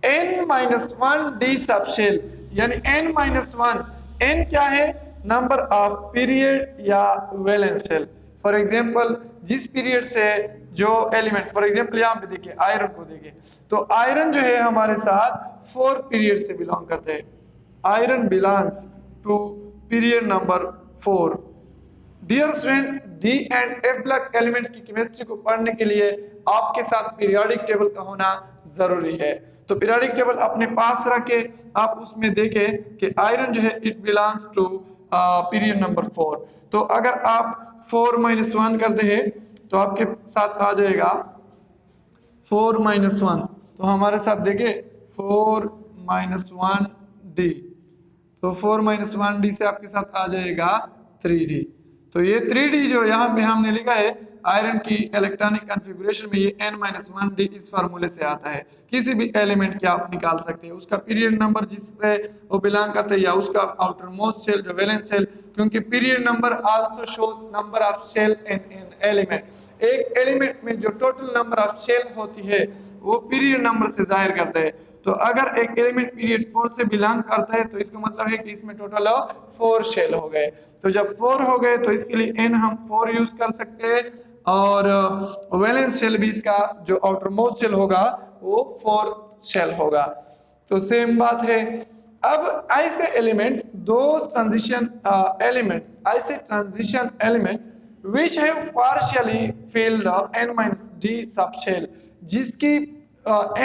n-1 d सबशेल, यानी n-1, n क्या है, नंबर ऑफ पीरियड या वैलेंस शेल। फॉर एग्जांपल जिस पीरियड से जो एलिमेंट, फॉर एग्जांपल यहाँ पे देखिए आयरन को देखिए, तो आयरन जो है हमारे साथ 4 पीरियड से बिलोंग करते हैं। Iron belongs to period number 4। Dear student, D and F block elements की केमिस्ट्री को पढ़ने के लिए आपके साथ पीरियोडिक टेबल का होना जरूरी है। तो पीरियोडिक टेबल अपने पास रखे, आप उसमें देखें कि आयरन जो है it belongs to period number 4। तो अगर आप 4-1 करते हैं तो आपके साथ आ जाएगा 4-1, तो हमारे साथ देखिए 4-1d, तो 4-1d से आपके साथ आ जाएगा 3d। तो ये 3d जो यहाँ पे हमने लिखा है आयरन की इलेक्ट्रॉनिक कॉन्फ़िगरेशन में, ये n-1d इस फार्मूले से आता है। किसी भी एलिमेंट के आप निकाल सकते हैं, उसका पीरियड नंबर जिससे वो बिलोंग करता है या उसका आउटर मोस्ट शेल जो वैलेंस शेल, क्योंकि period number also show number of shell in element. एक एलिमेंट में जो टोटल नंबर ऑफ शेल होती है वो पीरियड नंबर से जाहिर करता है। तो अगर एक एलिमेंट पीरियड 4 से बिलोंग करता है तो इसका मतलब है कि इसमें टोटल 4 शेल हो गए। तो जब 4 हो गए तो इसके लिए n हम 4 यूज कर सकते हैं, और वैलेंस शेल भी इसका जो आउटर मोस्ट शेल होगा वो 4 शेल होगा। तो सेम बात है। अब ऐसे एलिमेंट्स, दो ट्रांजिशन एलिमेंट्स, ऐसे transition element which have partially filled n-d subshell, जिसकी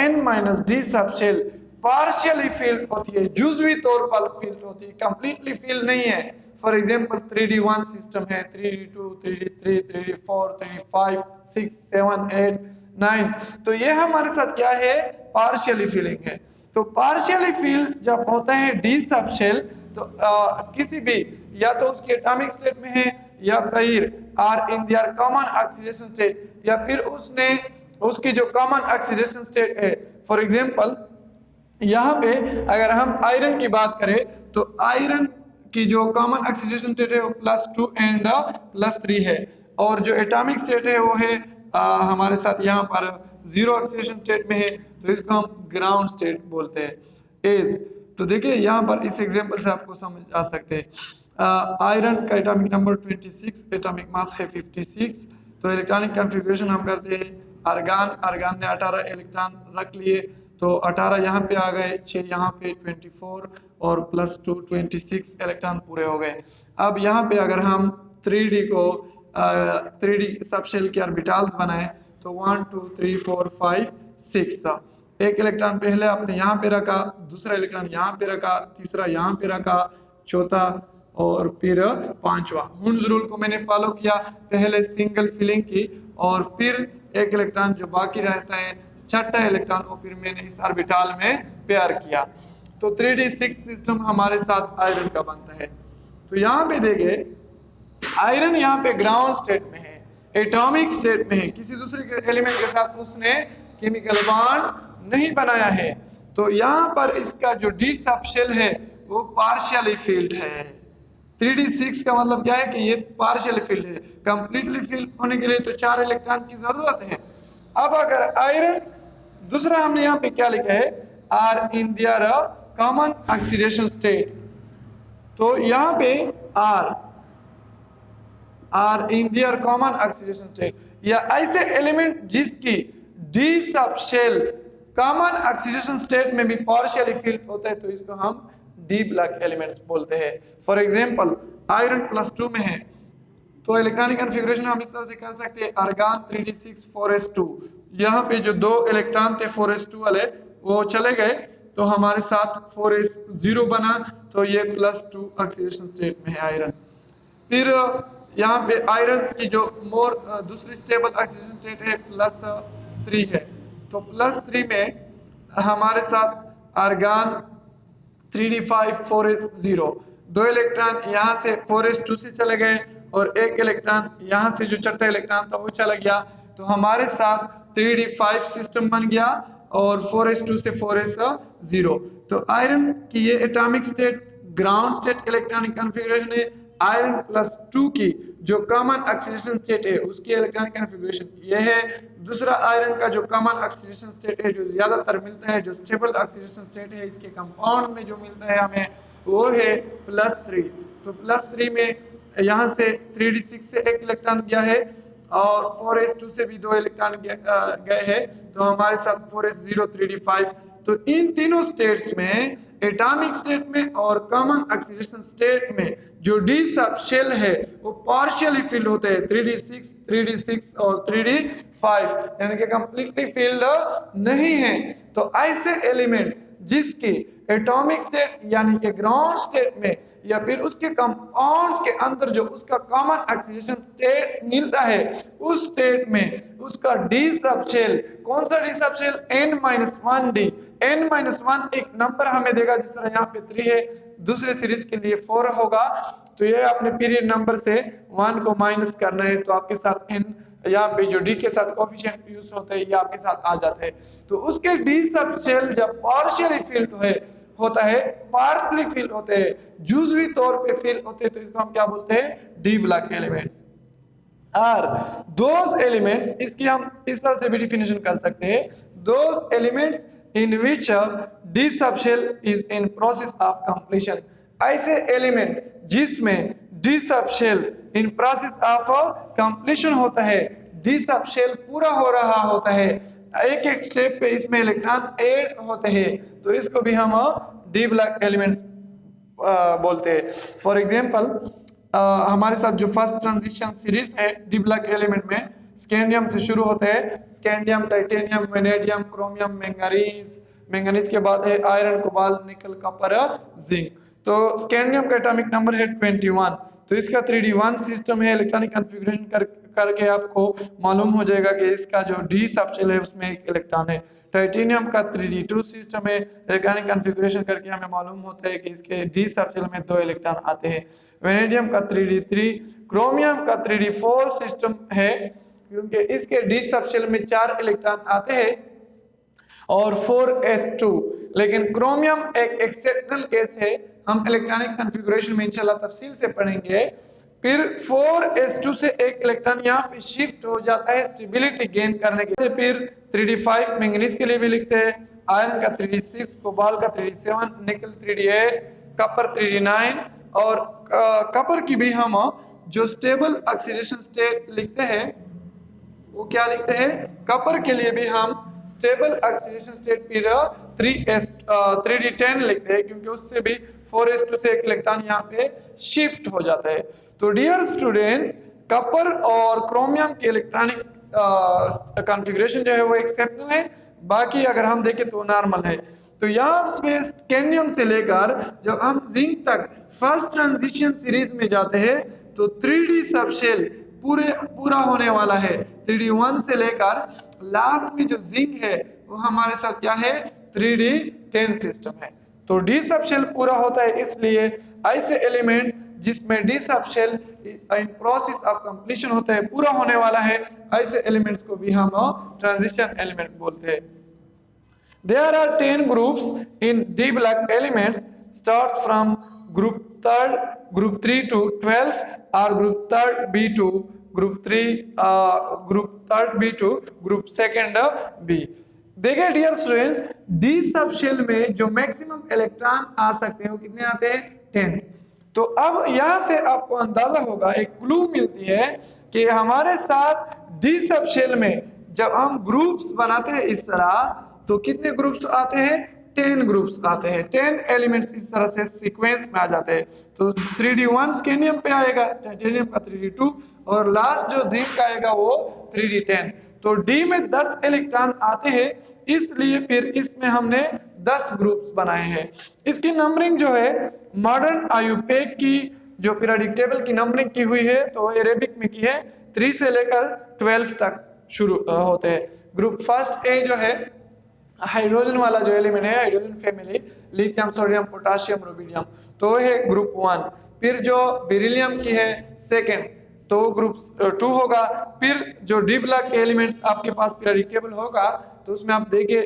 n-d सबशेल पार्शियली फील्ड होती है, जुजवी तौर पर फील्ड होती है, कंप्लीटली फील्ड नहीं है। फॉर एग्जांपल 3d1 सिस्टम है, 3d2, 3d3, 3d4, 3d5, 6, 7, 8, 9, तो ये हमारे साथ क्या है, पार्शियली फीलिंग है। तो पार्शियली फील्ड जब होता है डी सबशेल, तो किसी भी या तो उसकी एटॉमिक स्टेट में है या फिर or in their common oxidation state, या फिर उसने उसकी जो कॉमन ऑक्सीडेशन स्टेट है। फॉर एग्जांपल यहाँ पे अगर हम आयरन की बात करें तो आयरन की जो कॉमन ऑक्सीडेशन स्टेट है वो +2 एंड +3 है, और जो एटॉमिक स्टेट है वो है हमारे साथ यहाँ पर 0 ऑक्सीडेशन स्टेट में है, तो इसको हम ग्राउंड स्टेट बोलते हैं। एज तो देखिए यहाँ पर इस एग्जांपल से आपको समझ आ सकते हैं। आयरन का एटॉमिक नंबर 26, एटॉमिक मास है 56। तो इलेक्ट्रॉनिक कॉन्फ़िगरेशन हम करते हैं आर्गान ने 18 इलेक्ट्रॉन रख लिए, तो 18 यहाँ पे आ गए, 6 यहाँ पे 24 और +2 26 इलेक्ट्रॉन पूरे हो गए। अब यहाँ पे अगर हम 3D को 3D सबशेल के ऑर्बिटल्स बनाए तो 1 2 3 4 5 6, एक इलेक्ट्रॉन पहले आपने यहाँ पे रखा, दूसरा इलेक्ट्रॉन यहाँ पे रखा, तीसरा यहाँ पे रखा, चौथा और फिर 5वां। हुंस रूल को मैंने फॉलो किया, पहले सिंगल फिलिंग की और फिर एक इलेक्ट्रॉन जो बाकी रहता है, छठा इलेक्ट्रॉन को फिर मैंने इस ऑर्बिटल में पेयर किया। तो 3d6 सिस्टम हमारे साथ आयरन का बनता है। तो यहाँ पे देखिए आयरन यहाँ पे ग्राउंड स्टेट में है, एटॉमिक स्टेट में है, किसी दूसरे एलिमेंट के साथ उसने केमिकल बॉन्ड नहीं बनाया है। तो यहाँ पर इसका जो डी सबशेल है वो पार्शियली फील्ड है। 3d6 का मतलब क्या है कि ये पार्शियली फील्ड है। कंप्लीटली फील्ड होने के लिए तो 4 इलेक्ट्रॉन की जरूरत है। अब अगर आयरन, दूसरा हमने यहाँ पे क्या लिखा है, or in their common oxidation state, तो यहाँ पे or in their common oxidation state, या ऐसे एलिमेंट जिसकी D subshell common oxidation state में भी पार्शियली फील्ड होता है, तो इसको हम डी ब्लॉक एलिमेंट्स बोलते हैं। फॉर एग्जांपल आयरन +2 में है, तो इलेक्ट्रॉनिक कॉन्फ़िगरेशन हम इस तरह से कर सकते हैं, आर्गन 3d6 4s2, यहाँ पे जो 2 इलेक्ट्रॉन थे 4s2 वाले वो चले गए, तो हमारे साथ 4s0 बना, तो ये +2 ऑक्सीडेशन स्टेट में है आयरन। फिर यहाँ पे आयरन की जो दूसरी स्टेबल ऑक्सीडेशन स्टेट है +3 है, तो +3 में हमारे साथ आर्गन 3d5 4s0, 2 इलेक्ट्रॉन यहाँ से 4s2 से चले गए और 1 इलेक्ट्रॉन यहाँ से जो चौथा इलेक्ट्रॉन था वो चला गया, तो हमारे साथ 3d5 सिस्टम बन गया और 4s2 से 4s0। तो आयरन की ये atomic state ground state electronic configuration है। आयरन +2 की जो कॉमन ऑक्सीडेशन स्टेट है उसकी इलेक्ट्रॉनिक कॉन्फ़िगरेशन ये है। दूसरा आयरन का जो कॉमन ऑक्सीडेशन स्टेट है जो ज़्यादातर मिलता है, जो स्टेबल ऑक्सीडेशन स्टेट है इसके कंपाउंड में जो मिलता है हमें, वो है +3। तो +3 में यहाँ से 3d6 से 1 इलेक्ट्रॉन गया है और 4s2 से भी 2 इलेक्ट्रॉन गए हैं, तो हमारे साथ 4s0 3d5। तो इन तीनों स्टेट्स में, एटॉमिक स्टेट में और कॉमन ऑक्सीडेशन स्टेट में, जो डी सब शेल है वो पार्शियली फिल्ड होते हैं, 3d6 और 3d5, यानी कि कंप्लीटली फिल्ड नहीं है। तो ऐसे एलिमेंट जिसकी एटॉमिक स्टेट यानी कि ग्राउंड स्टेट में या फिर उसके कंपाउंड्स के अंदर जो उसका कॉमन ऑक्सीडेशन स्टेट मिलता है, उस स्टेट में उसका डी सब शेल, कौन सा D sub shell, n-1d। n-1 एक नंबर हमें देगा, जिस तरह यहाँ पे 3 है, दूसरे सीरीज के लिए 4 होगा, तो ये अपने पीरियड नंबर से 1 को माइनस करना है, तो आपके साथ n यहाँ पे जो डी के साथ कोफिशिएंट यूज होते हैं ये आपके साथ आ जाते हैं। तो उसके डी सब शेल जब पार्शियली फिल्ड होता है, पार्टली फिल होते हैं, जुजवी तौर पे फिल होते हैं, तो इसको हम क्या बोलते हैं, डी ब्लॉक एलिमेंट्स। और दोज एलिमेंट, इसकी हम इस तरह से भी डिफिनेशन कर सकते हैं, those elements in which D sub shell is in process of completion. ऐसे एलिमेंट जिसमें D sub shell in process of completion होता है, डी सब शेल पूरा हो रहा होता है, एक एक स्टेप पे इसमें इलेक्ट्रॉन ऐड होते हैं, तो इसको भी हम डी ब्लॉक एलिमेंट्स बोलते हैं। फॉर एग्जांपल हमारे साथ जो फर्स्ट ट्रांजिशन सीरीज है डी ब्लॉक एलिमेंट में, स्कैंडियम से शुरू होते हैं, scandium, titanium, vanadium, chromium, manganese के बाद है iron, cobalt, nickel, copper, zinc. तो स्कैंडियम का एटॉमिक नंबर है 21, तो इसका 3d1 सिस्टम है। इलेक्ट्रॉनिक कॉन्फ़िगरेशन करके आपको मालूम हो जाएगा कि इसका जो डी सब शेल है उसमें 1 इलेक्ट्रॉन है। टाइटेनियम का 3d2 सिस्टम है, इलेक्ट्रॉनिक कॉन्फ़िगरेशन करके हमें मालूम होता है कि इसके डी सब शेल में 2 इलेक्ट्रॉन आते हैं। वेनेडियम का 3d3, क्रोमियम का 3d4 सिस्टम है, क्योंकि इसके डी सब शेल में 4 इलेक्ट्रॉन आते हैं और 4s2। लेकिन क्रोमियम एक एक्सेप्शनल केस है, हम इलेक्ट्रॉनिक कॉन्फ़िगरेशन में इंशाल्लाह तफसील से पढ़ेंगे। फिर 4s2 से 1 इलेक्ट्रॉन यहाँ पे शिफ्ट हो जाता है स्टेबिलिटी गेन करने के लिए। फिर 3d5 मैंगनीज के लिए भी लिखते हैं, आयरन का 3d6, कोबाल्ट का 3d7, निकल 3d8, कॉपर 3d9, और कॉपर की भी हम जो स्टेबल ऑक्सीडेशन स्टेट लिखते हैं वो क्या लिखते हैं, कॉपर के लिए भी हम स्टेबल ऑक्सीडेशन स्टेट फिर 3d10 लिखते हैं, क्योंकि उससे भी 4s2 से 1 इलेक्ट्रॉन यहाँ पे शिफ्ट हो जाता है। तो डियर स्टूडेंट्स, कॉपर और क्रोमियम के इलेक्ट्रॉनिक कॉन्फ़िगरेशन जो है वो एक्सेप्शनल है, बाकी अगर हम देखें तो नॉर्मल है। तो यहाँ पे स्कैंडियम से लेकर जब हम जिंक तक फर्स्ट ट्रांजिशन सीरीज में जाते हैं तो 3d सब शेल पूरा होने वाला है। 3d1 से लेकर लास्ट में जो जिंक है वो हमारे साथ क्या है, 3d10 सिस्टम है। तो डी सब शेल पूरा होता है, इसलिए ऐसे एलिमेंट जिसमें D sub shell in process of completion होता है, पूरा होने वाला है, ऐसे एलिमेंट्स को भी हम ट्रांजिशन एलिमेंट बोलते हैं। There are 10 groups in D block elements, start from group 3 to 12, or group 3 B to group 3, group 3 B to group 2 B। देखिए dear students, D sub shell में जो मैक्सिमम इलेक्ट्रॉन आ सकते हैं वो कितने आते हैं, 10। तो अब यहाँ से आपको अंदाजा होगा, एक क्लू मिलती है कि हमारे साथ डी सब शेल में जब हम ग्रुप्स बनाते हैं इस तरह, तो कितने ग्रुप्स आते हैं, 10 ग्रुप्स आते हैं, 10 एलिमेंट्स इस तरह से सीक्वेंस में आ जाते हैं। तो 3d1 स्कैंडियम पे आएगा, टाइटेनियम का 3d2, और लास्ट जो जिंक का आएगा वो 3d10। तो डी में 10 इलेक्ट्रॉन आते हैं, इसलिए फिर इसमें हमने 10 ग्रुप्स बनाए हैं। इसकी नंबरिंग जो है मॉडर्न आयुपेक की जो पीरियोडिक टेबल की नंबरिंग की हुई है तो अरेबिक में की है, 3 से लेकर 12 तक शुरू होते हैं। ग्रुप फर्स्ट ए जो है हाइड्रोजन वाला जो एलिमेंट है, hydrogen family, lithium, sodium, potassium, rubidium, तो है ग्रुप 1। फिर जो बेरिलियम की है सेकेंड, तो ग्रुप 2 होगा। फिर जो डी ब्लॉक एलिमेंट्स आपके पास पीरियोडिक टेबल होगा तो उसमें आप देखिए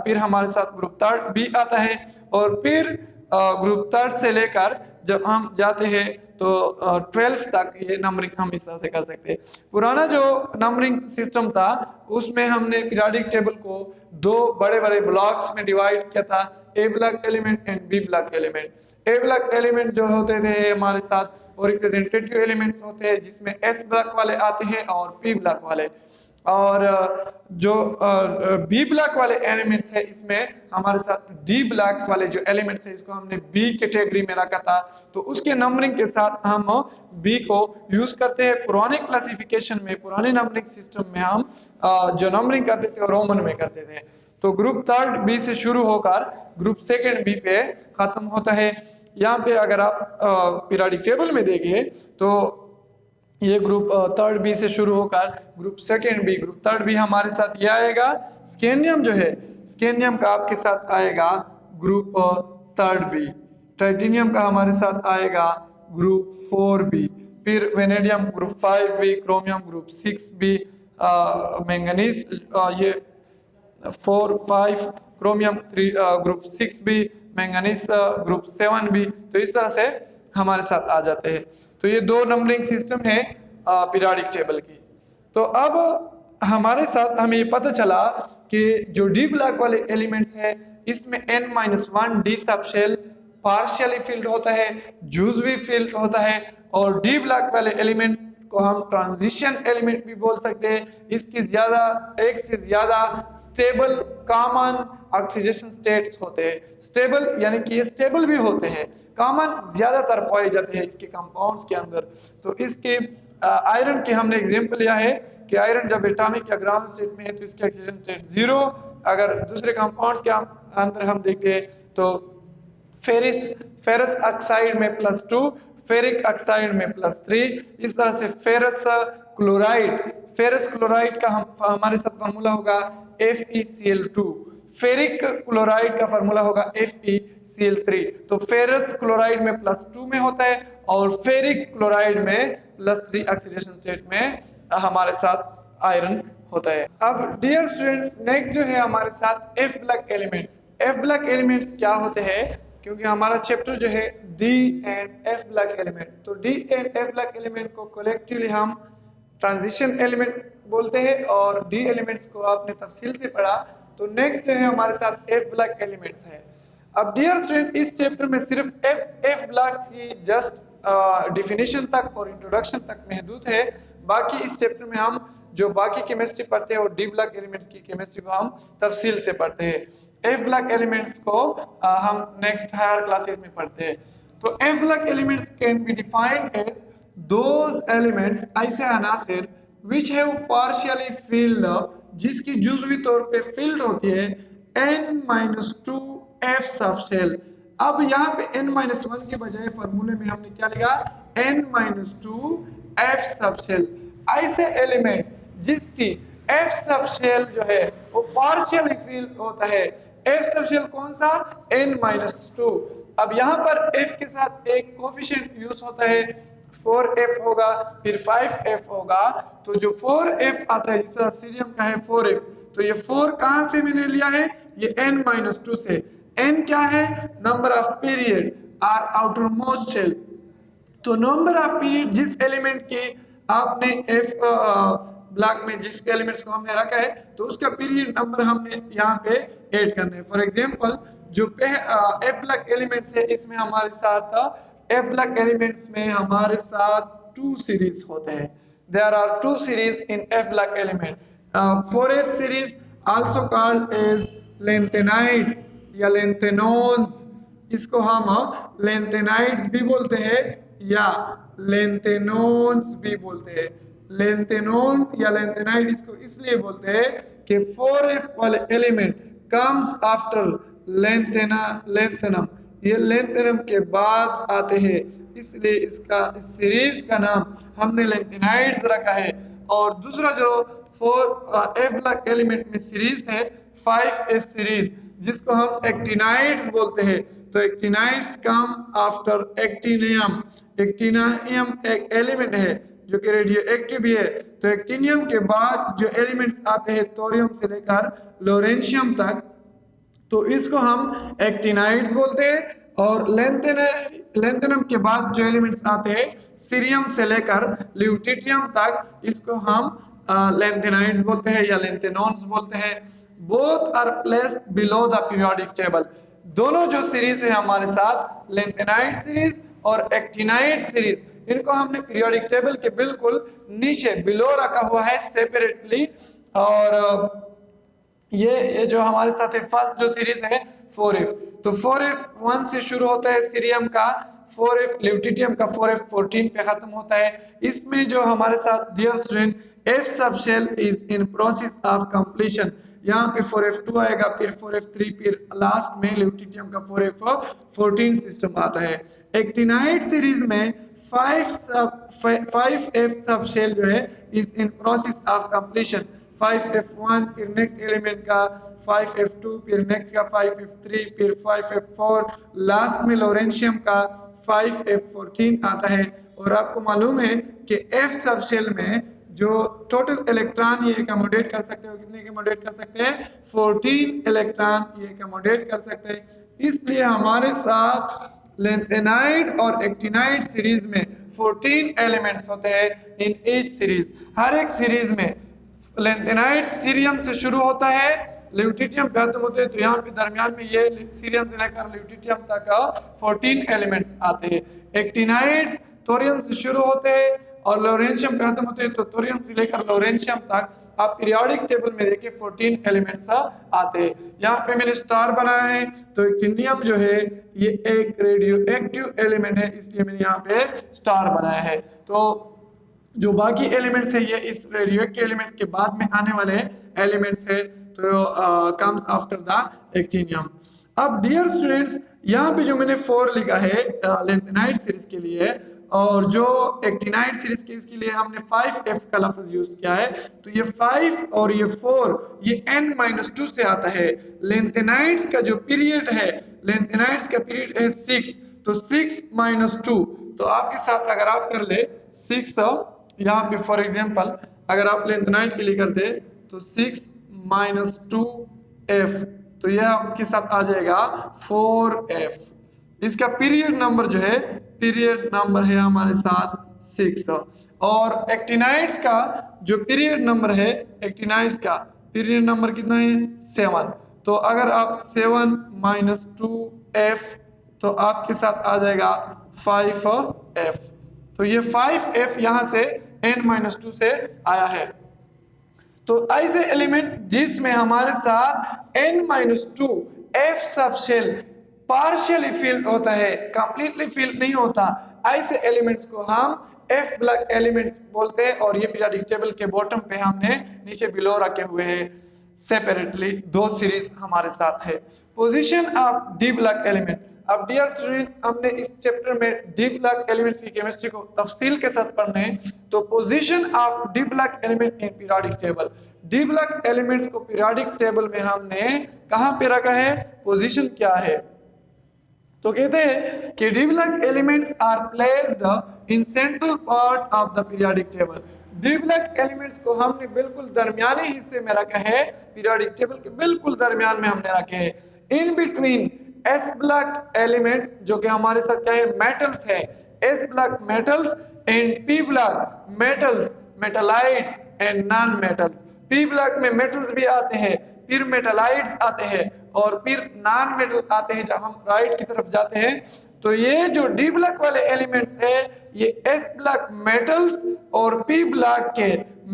फिर हमारे साथ ग्रुप 3 भी आता है। और फिर ग्रुप 3 से लेकर जब हम जाते हैं तो 12 तक ये नंबरिंग हम इस तरह से कर सकते हैं। पुराना जो नंबरिंग सिस्टम था उसमें हमने पीरियोडिक टेबल को 2 बड़े बड़े ब्लॉक्स में डिवाइड किया था, A block element and B block element. A block element जो होते थे हमारे साथ वो रिप्रेजेंटेटिव एलिमेंट्स होते हैं जिसमें एस ब्लॉक वाले आते हैं और पी ब्लॉक वाले। और जो बी ब्लॉक वाले एलिमेंट्स है इसमें हमारे साथ डी ब्लॉक वाले जो एलिमेंट्स है इसको हमने बी कैटेगरी में रखा था, तो उसके नंबरिंग के साथ हम बी को यूज करते हैं। पुराने क्लासिफिकेशन में, पुराने नंबरिंग सिस्टम में हम जो नंबरिंग करते थे वो रोमन में करते थे। तो ग्रुप 3 बी से शुरू होकर ग्रुप 2 बी पे खत्म होता है। यहाँ पे अगर आप पीरियोडिक टेबल में देखिए तो ये ग्रुप 3 बी से शुरू होकर ग्रुप 2 बी, ग्रुप 3 बी हमारे साथ ये आएगा। स्केनियम जो है, स्केनियम का आपके साथ आएगा ग्रुप 3 बी। टाइटेनियम का हमारे साथ आएगा ग्रुप 4 बी। फिर vanadium group 5 B, chromium group 6 B, manganese ये 4, 5, chromium 3 group 6 B, manganese group 7 B. तो इस तरह से हमारे साथ आ जाते हैं। तो ये 2 नंबरिंग सिस्टम है पीरियोडिक टेबल की। तो अब हमारे साथ हमें ये पता चला कि जो डी ब्लॉक वाले एलिमेंट्स है इसमें n-1 D subshell partially field होता है, जूजवी फिल्ड होता है। और डी ब्लॉक वाले एलिमेंट को हम ट्रांजिशन एलिमेंट भी बोल सकते हैं। इसकी ज्यादा, एक से ज्यादा स्टेबल कॉमन ऑक्सीडेशन स्टेट्स होते हैं। स्टेबल यानी कि ये स्टेबल भी होते हैं, कॉमन ज्यादातर पाए जाते हैं इसके कंपाउंड्स के अंदर। तो इसके आयरन के हमने एग्जांपल लिया है कि आयरन जब एटॉमिक या ग्राउंड स्टेट में है तो इसकी ऑक्सीडेशन स्टेट 0। अगर दूसरे कंपाउंड्स के अंदर हम देखते हैं तो फेरस ऑक्साइड में +2, फेरिक ऑक्साइड में +3। इस तरह से फेरस क्लोराइड का हमारे साथ फार्मूला होगा FeCl2, फेरिक क्लोराइड का फार्मूला होगा FeCl3। तो फेरस क्लोराइड में +2 में होता है और फेरिक क्लोराइड में +3 ऑक्सीडेशन स्टेट में हमारे साथ आयरन होता है। अब डियर स्टूडेंट्स, नेक्स्ट जो है हमारे साथ F block elements. F block elements क्या होते हैं, क्योंकि हमारा चैप्टर जो है D and F block element, तो D and F block element को कलेक्टिवली हम ट्रांजिशन एलिमेंट बोलते हैं और डी एलिमेंट्स को आपने तफसील से पढ़ा। तो नेक्स्ट जो है हमारे साथ एफ ब्लॉक एलिमेंट्स है। अब डियर स्टूडेंट, इस चैप्टर में सिर्फ एफ ब्लॉक ही जस्ट डिफिनेशन तक और इंट्रोडक्शन तक महदूद है। बाकी इस चैप्टर में हम जो बाकी केमिस्ट्री पढ़ते हैं और डी ब्लॉक एलिमेंट्स की केमिस्ट्री को हम तफसील से पढ़ते हैं। एफ ब्लॉक एलिमेंट्स को हम नेक्स्ट हायर क्लासेस में पढ़ते हैं। तो F block elements can be defined as those elements, ऐसे अनासिर विच हैव पार्शियली फील्ड, जिसकी जुज़वी तौर पे फील्ड होती है n-2 f सबशेल। अब यहाँ पे n-1 के बजाय फार्मूले में हमने क्या लिखा, n-2 f सबशेल। ऐसे एलिमेंट जिसकी f सबशेल जो है वो पार्शियली फील्ड होता है। f सबशेल कौन सा, n-2। अब यहाँ पर f के साथ एक कोफिशिएंट यूज होता है, 4f होगा, फिर 5f होगा। तो जो 4f आता है, जिस तरह सीरियम का है 4f, तो ये 4 कहाँ से मैंने लिया है, ये n-2 से। n क्या है, number of period or outermost shell. तो नंबर ऑफ पीरियड जिस एलिमेंट के आपने f ब्लॉक में जिस एलिमेंट्स को हमने रखा है तो उसका पीरियड नंबर हमने यहाँ पे ऐड करना है। फॉर एग्जांपल जो एफ ब्लॉक एलिमेंट्स है इसमें हमारे साथ एफ ब्लॉक एलिमेंट्स में हमारे साथ 2 सीरीज होते हैं। There are 2 series in F block element. 4f series also called as lanthanides या लेंथेनोन्स, इसको हम लेंथेनाइड्स भी बोलते हैं या लेंथेनोन्स भी बोलते हैं। लेंथेनोन या लेंथेनाइट इसको इसलिए बोलते हैं कि 4f वाले एलिमेंट कम्स आफ्टर लेंथेनम, ये लेंथेनम के बाद आते हैं, इसलिए इस सीरीज का नाम हमने लेंथेनाइड्स रखा है। और दूसरा जो 4f ब्लॉक एलिमेंट में सीरीज है 5s सीरीज, जिसको हम एक्टिनाइड्स बोलते हैं। तो actinides come after actinium. Actinium एक एलिमेंट है जो कि रेडियो एक्टिव भी है। तो एक्टिनियम के बाद जो एलिमेंट्स आते हैं थोरियम से लेकर लोरेंशियम तक, तो इसको हम एक्टिनाइड्स बोलते हैं। और लेंथेनम के बाद जो एलिमेंट्स आते हैं सीरियम से लेकर ल्यूटिटियम तक, इसको हम लेंथेनाइड्स बोलते हैं या लेंथेनॉन्स बोलते हैं। Both are placed below the periodic table. दोनों जो सीरीज है हमारे साथ लेंथेनाइड सीरीज और एक्टिनाइड सीरीज, इनको हमने पीरियोडिक टेबल के बिल्कुल नीचे बिलो रखा हुआ है सेपरेटली। और ये जो हमारे साथ है फर्स्ट जो सीरीज है 4f, तो 4f 1 से शुरू होता है सीरियम का, 4f ल्यूटिटियम का 4f 14 पे खत्म होता है। इसमें जो हमारे साथ dear student f sub shell is in process of completion, यहाँ पे 4f2 आएगा, फिर 4f3, फिर लास्ट में ल्यूटिटियम का 4f14 सिस्टम आता है। एक्टिनाइड सीरीज में 5f सब शेल जो है is in process of completion. 5f1 फिर नेक्स्ट एलिमेंट का 5f2, फिर नेक्स्ट का 5f3, फिर 5f4, लास्ट में लोरेंशियम का 5f14 आता है। और आपको मालूम है कि f सब शेल में जो टोटल इलेक्ट्रॉन ये एकमोडेट कर सकते हो, कितने एकमोडेट कर सकते हैं? 14 इलेक्ट्रॉन ये एकमोडेट कर सकते हैं। इसलिए हमारे साथ लेंथेनाइड और एक्टिनाइड सीरीज में 14 एलिमेंट्स होते हैं इन ईच सीरीज। हर एक सीरीज में लेंथेनाइड सीरियम से शुरू होता है, ल्यूटिटियम खत्म होते हैं, तो यहाँ पे दरमियान में ये सीरियम से लेकर ल्यूटिटियम तक 14 एलिमेंट्स आते हैं। एक्टिनाइड्स थोरियम से शुरू होते हैं और लोरेंशियम खत्म होते हैं, तो थोरियम से लेकर लोरेंशियम तक आप पीरियोडिक टेबल में देखिए 14 एलिमेंट्स आते हैं। यहाँ पे मैंने स्टार बनाया है, तो एक्टिनियम जो है ये एक रेडियो एक्टिव एलिमेंट है, इसलिए मैंने यहाँ पे स्टार बनाया है। तो जो बाकी एलिमेंट्स है ये इस रेडियो एक्टिव एलिमेंट्स के बाद में आने वाले एलिमेंट्स है, तो कम्स आफ्टर द एक्टिनियम। अब डियर स्टूडेंट्स यहाँ पे जो मैंने 4 लिखा है लेंथेनाइड सीरीज के लिए, और जो एक्टिनाइड सीरीज के इसके लिए हमने 5f का लफ्ज यूज किया है, तो ये 5 और ये 4 ये n-2 से आता है। लेंथेनाइड्स का जो पीरियड है, लेंथेनाइड्स का पीरियड है 6, तो 6-2, तो आपके साथ अगर आप कर ले 6, यहाँ पे फॉर एग्जांपल अगर आप लेंथेनाइड के लिए करते तो 6-2f, तो यह आपके साथ आ जाएगा 4f। इसका पीरियड नंबर जो है, पीरियड नंबर है हमारे साथ 6। और एक्टिनाइड्स का जो पीरियड नंबर है, एक्टिनाइड्स का पीरियड नंबर कितना है? 7। तो अगर आप 7-2f, तो आपके साथ आ जाएगा 5f। तो ये 5f यहाँ से n-2 से आया है। तो ऐसे एलिमेंट जिसमें हमारे साथ n-2 f sub shell partially field होता है, कंप्लीटली फिल्ड नहीं होता, ऐसे एलिमेंट्स को हम f ब्लॉक एलिमेंट्स बोलते हैं। और ये पीरियोडिक टेबल के बॉटम पे हमने नीचे बिलो रखे हुए हैं सेपरेटली, 2 सीरीज हमारे साथ है। Position of D block element. अब डियर स्टूडेंट हमने इस चैप्टर में डी ब्लॉक एलिमेंट्स की केमिस्ट्री को तफसील के साथ पढ़ने हैं। तो position of D block element in periodic table, D block elements को पीरियोडिक टेबल में हमने कहां पे रखा है, पोजीशन क्या है? तो कहते हैं कि D block elements are placed in central part of the periodic table. D block elements को हमने बिल्कुल दरमियाने हिस्से में रखा है, पीरियोडिक टेबल के बिल्कुल दरमियान में हमने रखे हैं। In between S block element जो कि हमारे साथ क्या है, मेटल्स है, S block metals and P block metals, metalloids and non metals. P block में मेटल्स भी आते हैं, फिर मेटालाइट्स आते हैं और फिर नॉन मेटल आते हैं। जब हम राइट की तरफ जाते हैं तो ये जो डी ब्लॉक वाले एलिमेंट्स है ये एस ब्लॉक मेटल्स और पी ब्लॉक के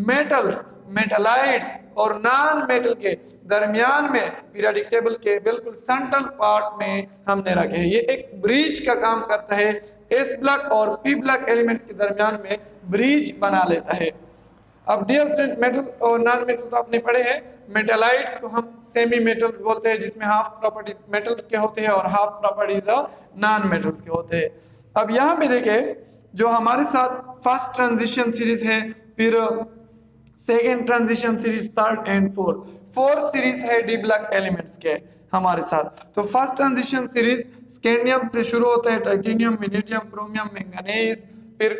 मेटल्स, मेटालाइट्स और नॉन मेटल के दरमियान में पीरियोडिक टेबल के बिल्कुल सेंट्रल पार्ट में हमने रखे हैं। ये एक ब्रिज का काम करता है, एस ब्लॉक और पी ब्लॉक एलिमेंट्स के दरमियान में ब्रिज बना लेता है। अब डियर स्टूडेंट, मेटल और नॉन मेटल तो आपने पढ़े हैं। मेटालाइट्स को हम सेमी मेटल्स बोलते हैं, जिसमें हाफ प्रॉपर्टीज मेटल्स के होते हैं और हाफ प्रॉपर्टीज नॉन मेटल्स के होते हैं। अब यहाँ पे देखें, जो हमारे साथ फर्स्ट ट्रांजिशन सीरीज है, फिर second transition series, third and fourth series है डी ब्लॉक एलिमेंट्स के हमारे साथ। तो फर्स्ट ट्रांजिशन सीरीज स्कैंडियम से शुरू होता है, टाइटेनियम, वेनेडियम, क्रोमियम, मैंगनीज, फिर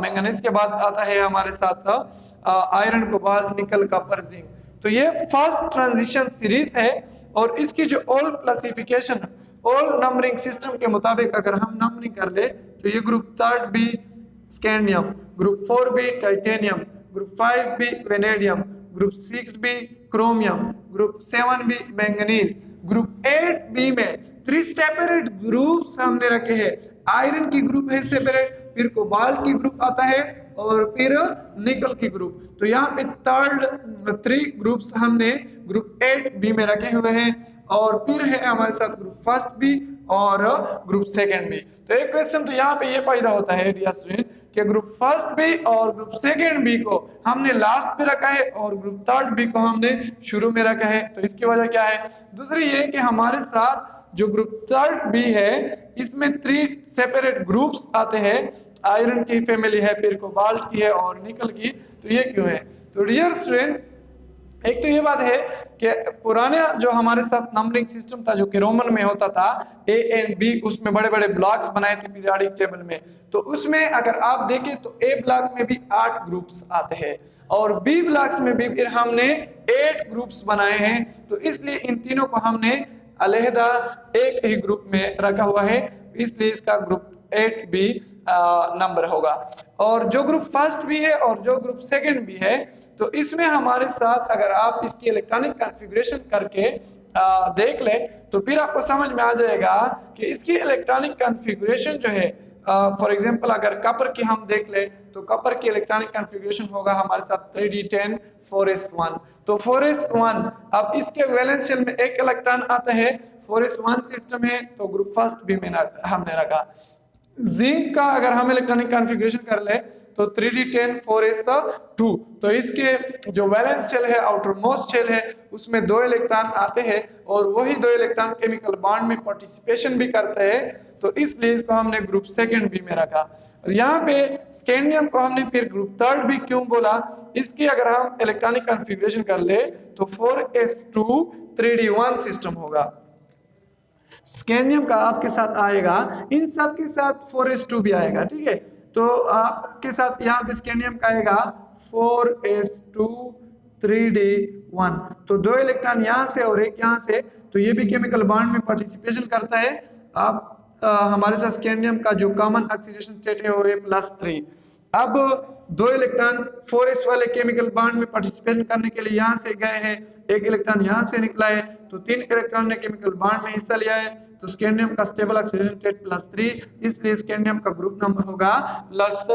मैंगनीज के बाद आता है हमारे साथ iron, cobalt, nickel, copper, zinc. तो ये फर्स्ट ट्रांजिशन सीरीज है और इसकी जो old classification, old numbering system के मुताबिक अगर हम नंबरिंग कर ले तो ये group 3 B scandium, group 4 B titanium, group 5 B vanadium, group 6 B chromium, group 7 B manganese, group 8 B में 3 सेपरेट ग्रुप्स हमने रखे हैं। आयरन की ग्रुप है सेपरेट, फिर कोबाल्ट की ग्रुप आता है और फिर निकल की ग्रुप। तो यहाँ पे थर्ड 3 ग्रुप्स हमने ग्रुप 8 बी में रखे हुए हैं और फिर है हमारे साथ ग्रुप 1 बी और ग्रुप 2 बी। तो एक क्वेश्चन तो यहाँ पे ये पैदा होता है डियर स्टूडेंट कि ग्रुप 1 बी और ग्रुप 2 बी को हमने लास्ट पे रखा है और ग्रुप 3 बी को हमने शुरू में रखा है। तो इसकी वजह क्या है? दूसरी ये कि हमारे साथ जो ग्रुप 3 बी है इसमें 3 सेपरेट ग्रुप्स आते हैं। आयरन की फैमिली है, फिर कोबाल्ट की है और निकल की। तो ये क्यों है? तो डियर स्टूडेंट, एक तो ये बात है कि पुराने जो हमारे साथ नंबरिंग सिस्टम था जो कि रोमन में होता था, ए एंड बी, उसमें बड़े बड़े ब्लॉक्स बनाए थे पीरियोडिक टेबल में। तो उसमें अगर आप देखें तो ए ब्लॉक में भी 8 ग्रुप्स आते हैं और बी ब्लॉक्स में भी फिर हमने 8 ग्रुप्स बनाए हैं। तो इसलिए इन तीनों को हमने अलहदा एक ही ग्रुप में रखा हुआ है, इसलिए इसका ग्रुप 8 बी नंबर होगा। और जो ग्रुप 1 बी है और जो ग्रुप 2 बी है, तो इसमें हमारे साथ अगर आप इसकी इलेक्ट्रॉनिक कॉन्फ़िगरेशन करके देख ले तो फिर आपको समझ में आ जाएगा कि इसकी इलेक्ट्रॉनिक कॉन्फ़िगरेशन जो है, फॉर एग्जांपल अगर कॉपर की हम देख ले तो कॉपर की इलेक्ट्रॉनिक कॉन्फ़िगरेशन होगा हमारे साथ 3d10 4s1। तो 4s1, अब इसके वैलेंस शेल में एक इलेक्ट्रॉन आता है, 4s1 सिस्टम है, तो ग्रुप 1 बी में हमने रखा। जिंक का अगर हम इलेक्ट्रॉनिक कॉन्फ़िगरेशन कर ले तो 3d10 4s2, तो इसके जो वैलेंस शेल है, आउटर मोस्ट शेल है, उसमें 2 इलेक्ट्रॉन आते हैं और वही 2 इलेक्ट्रॉन केमिकल बॉन्ड में पार्टिसिपेशन भी करते हैं। तो इसलिए इसको हमने ग्रुप 2 बी में रखा। और यहाँ पे स्कैंडियम को हमने फिर ग्रुप 3 बी क्यों बोला? इसकी अगर हम इलेक्ट्रॉनिक कॉन्फ़िगरेशन कर ले तो 4s2 3d1 सिस्टम होगा। स्कैंडियम का आपके साथ आएगा, इन सब के साथ 4s2 भी आएगा, ठीक है। तो आपके साथ यहाँ पे स्कैंडियम का आएगा 4s2 3d1, तो 2 इलेक्ट्रॉन यहाँ से और एक यहाँ से, तो ये भी केमिकल बॉन्ड में पार्टिसिपेशन करता है। आप हमारे साथ स्कैंडियम का जो कॉमन ऑक्सीडेशन स्टेट है वो है +3। अब 2 इलेक्ट्रॉन 4s वाले केमिकल बॉन्ड में पार्टिसिपेट करने के लिए यहाँ से गए हैं, एक इलेक्ट्रॉन यहाँ से निकला है, तो 3 इलेक्ट्रॉन ने केमिकल बॉन्ड में हिस्सा लिया है। तो स्कैंडियम का स्टेबल ऑक्सीडेशन स्टेट +3, इसलिए स्कैंडियम का ग्रुप नंबर होगा प्लस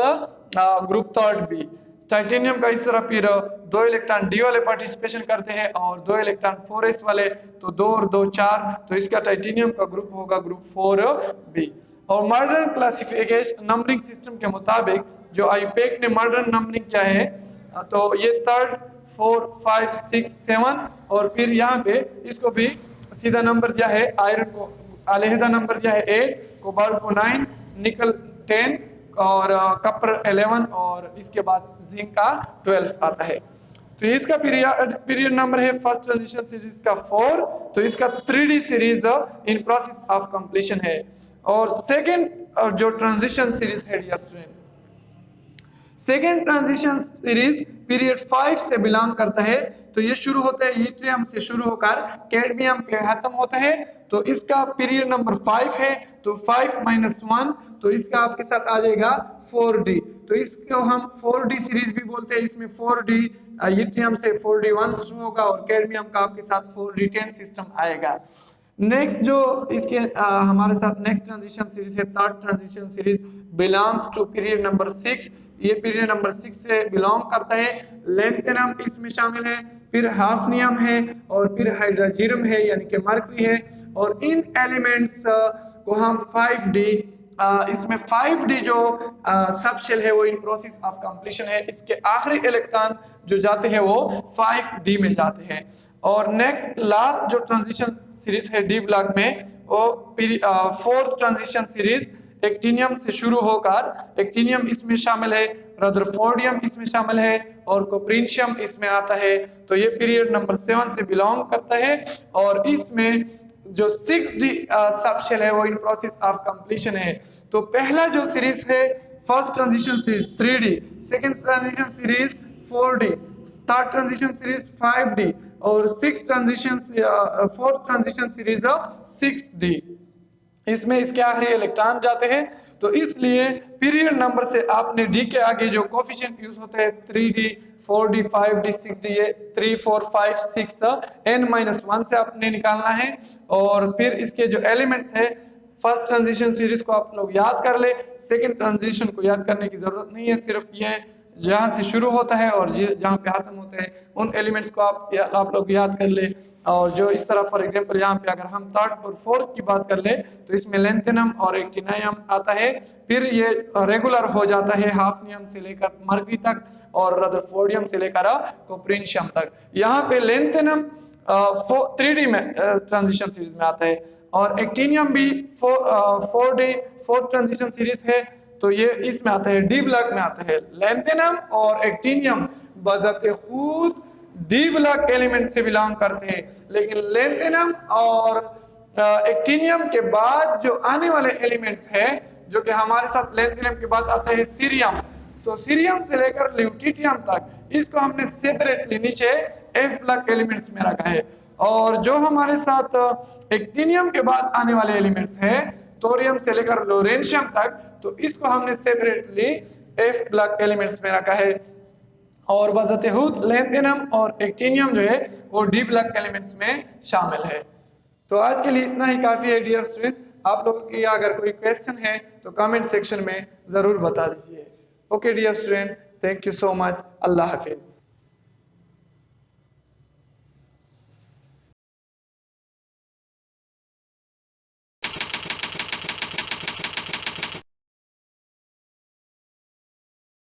ग्रुप 3 बी। टाइटेनियम का इस तरह फिर 2 इलेक्ट्रॉन डी वाले पार्टिसिपेशन करते हैं और 2 इलेक्ट्रॉन 4s वाले, तो 2 और 2 4, तो इसका टाइटेनियम का ग्रुप होगा ग्रुप 4b। और मॉडर्न क्लासिफिकेशन नंबरिंग सिस्टम के मुताबिक जो आईयूपैक ने मॉडर्न नंबरिंग किया है, तो ये 3rd 4 5 6 7 और फिर यहाँ पे इसको भी सीधा नंबर दिया है। आयरन को अलहदा नंबर दिया है 8, कोबाल्ट को 9, निकल 10 और कॉपर 11 और इसके बाद जिंक का 12 आता है। तो इसका पीरियड नंबर है फर्स्ट ट्रांजिशन सीरीज का 4, तो इसका 3D series in process of completion है। और सेकंड जो ट्रांजिशन सीरीज है dear student, second transition series period 5 से बिलोंग करता है। तो ये शुरू होता है यूट्रियम से शुरू होकर कैडमियम पे खत्म होता है, तो इसका पीरियड नंबर 5 है। तो 5 - 1, तो इसका आपके साथ आ जाएगा 4D। तो इसको हम 4D सीरीज भी बोलते हैं। इसमें 4D यूट्रियम से 4D1 शुरू होगा और कैडमियम का आपके साथ 4D10 सिस्टम आएगा। नेक्स्ट जो इसके हमारे साथ नेक्स्ट ट्रांजिशन सीरीज है, third transition series belongs to period number 6। ये पीरियड नंबर 6 से बिलोंग करता है। लेंथेनम इसमें शामिल है, फिर हाफनियम है और फिर हाइड्रोजीनियम है यानी कि मरकरी है। और इन एलिमेंट्स को हम 5D, इसमें 5D जो सब शेल है वो इन प्रोसेस ऑफ कंप्लीशन है। इसके आखिरी इलेक्ट्रॉन जो जाते हैं वो 5D में जाते हैं। और नेक्स्ट लास्ट जो ट्रांजिशन सीरीज है डी ब्लॉक में वो फोर्थ ट्रांजिशन सीरीज एक्टिनियम से शुरू होकर, एक्टिनियम इसमें शामिल है, रदरफोर्डियम इसमें शामिल है और कोप्रिनशियम इसमें आता है। तो ये पीरियड नंबर 7 से बिलोंग करता है। और इसमें जो 6D सब शेल है वो इन प्रोसेस ऑफ कंप्लीशन है। तो पहला जो सीरीज है first transition series 3D, second transition series 4D, third transition series 5D और फोर्थ ट्रांजिशन सीरीज 6D। इसमें इसके आखिरी इलेक्ट्रॉन जाते हैं। तो इसलिए पीरियड नंबर से आपने डी के आगे जो कोफिशिएंट यूज होते हैं 3D, 4D, 5D, 6D, ये 3, 4, 5, 6 n-1 से आपने निकालना है। और फिर इसके जो एलिमेंट्स है फर्स्ट ट्रांजिशन सीरीज को आप लोग याद कर ले, सेकंड ट्रांजिशन को याद करने की जरूरत नहीं है, सिर्फ ये जहाँ से शुरू होता है और जहाँ पे खत्म होता है उन एलिमेंट्स को आप लोग याद कर ले। और जो इस तरह फॉर एग्जांपल यहाँ पे अगर हम थर्ड और फोर्थ की बात कर ले तो इसमें लेंथेनम और एक्टिनियम आता है। फिर ये रेगुलर हो जाता है हाफनियम से लेकर मरकरी तक और रदरफोर्डियम से लेकर कोप्रिनशियम तक। यहाँ पे लेंथेनम 3D में ट्रांजिशन सीरीज में आता है और एक्टिनियम भी 4D फोर्थ ट्रांजिशन सीरीज है। तो ये इसमें आता है डी ब्लॉक में आता है। लेंथेनम और एक्टिनियम बजाते खुद डी ब्लॉक एलिमेंट से बिलोंग करते हैं, लेकिन लेंथेनम और एक्टिनियम के बाद जो आने वाले एलिमेंट्स हैं जो कि हमारे साथ लेंथेनम के बाद आता है सीरियम। तो सीरियम से लेकर ल्यूटिटियम तक इसको हमने सेपरेटली नीचे एफ ब्लॉक एलिमेंट्स में रखा है। और जो हमारे साथ एक्टिनियम के बाद आने वाले एलिमेंट्स हैं थोरियम से लेकर लोरेंशियम तक, तो इसको हमने सेपरेटली एफ ब्लॉक एलिमेंट्स में रखा है। और बजाते खुद लेंथेनम और एक्टिनियम जो है वो डी ब्लॉक एलिमेंट्स में शामिल है। तो आज के लिए इतना ही काफी है डियर स्टूडेंट। आप लोगों की अगर कोई क्वेश्चन है तो कमेंट सेक्शन में जरूर बता दीजिए। Okay dear student, thank you so much. अल्लाह हाफिज।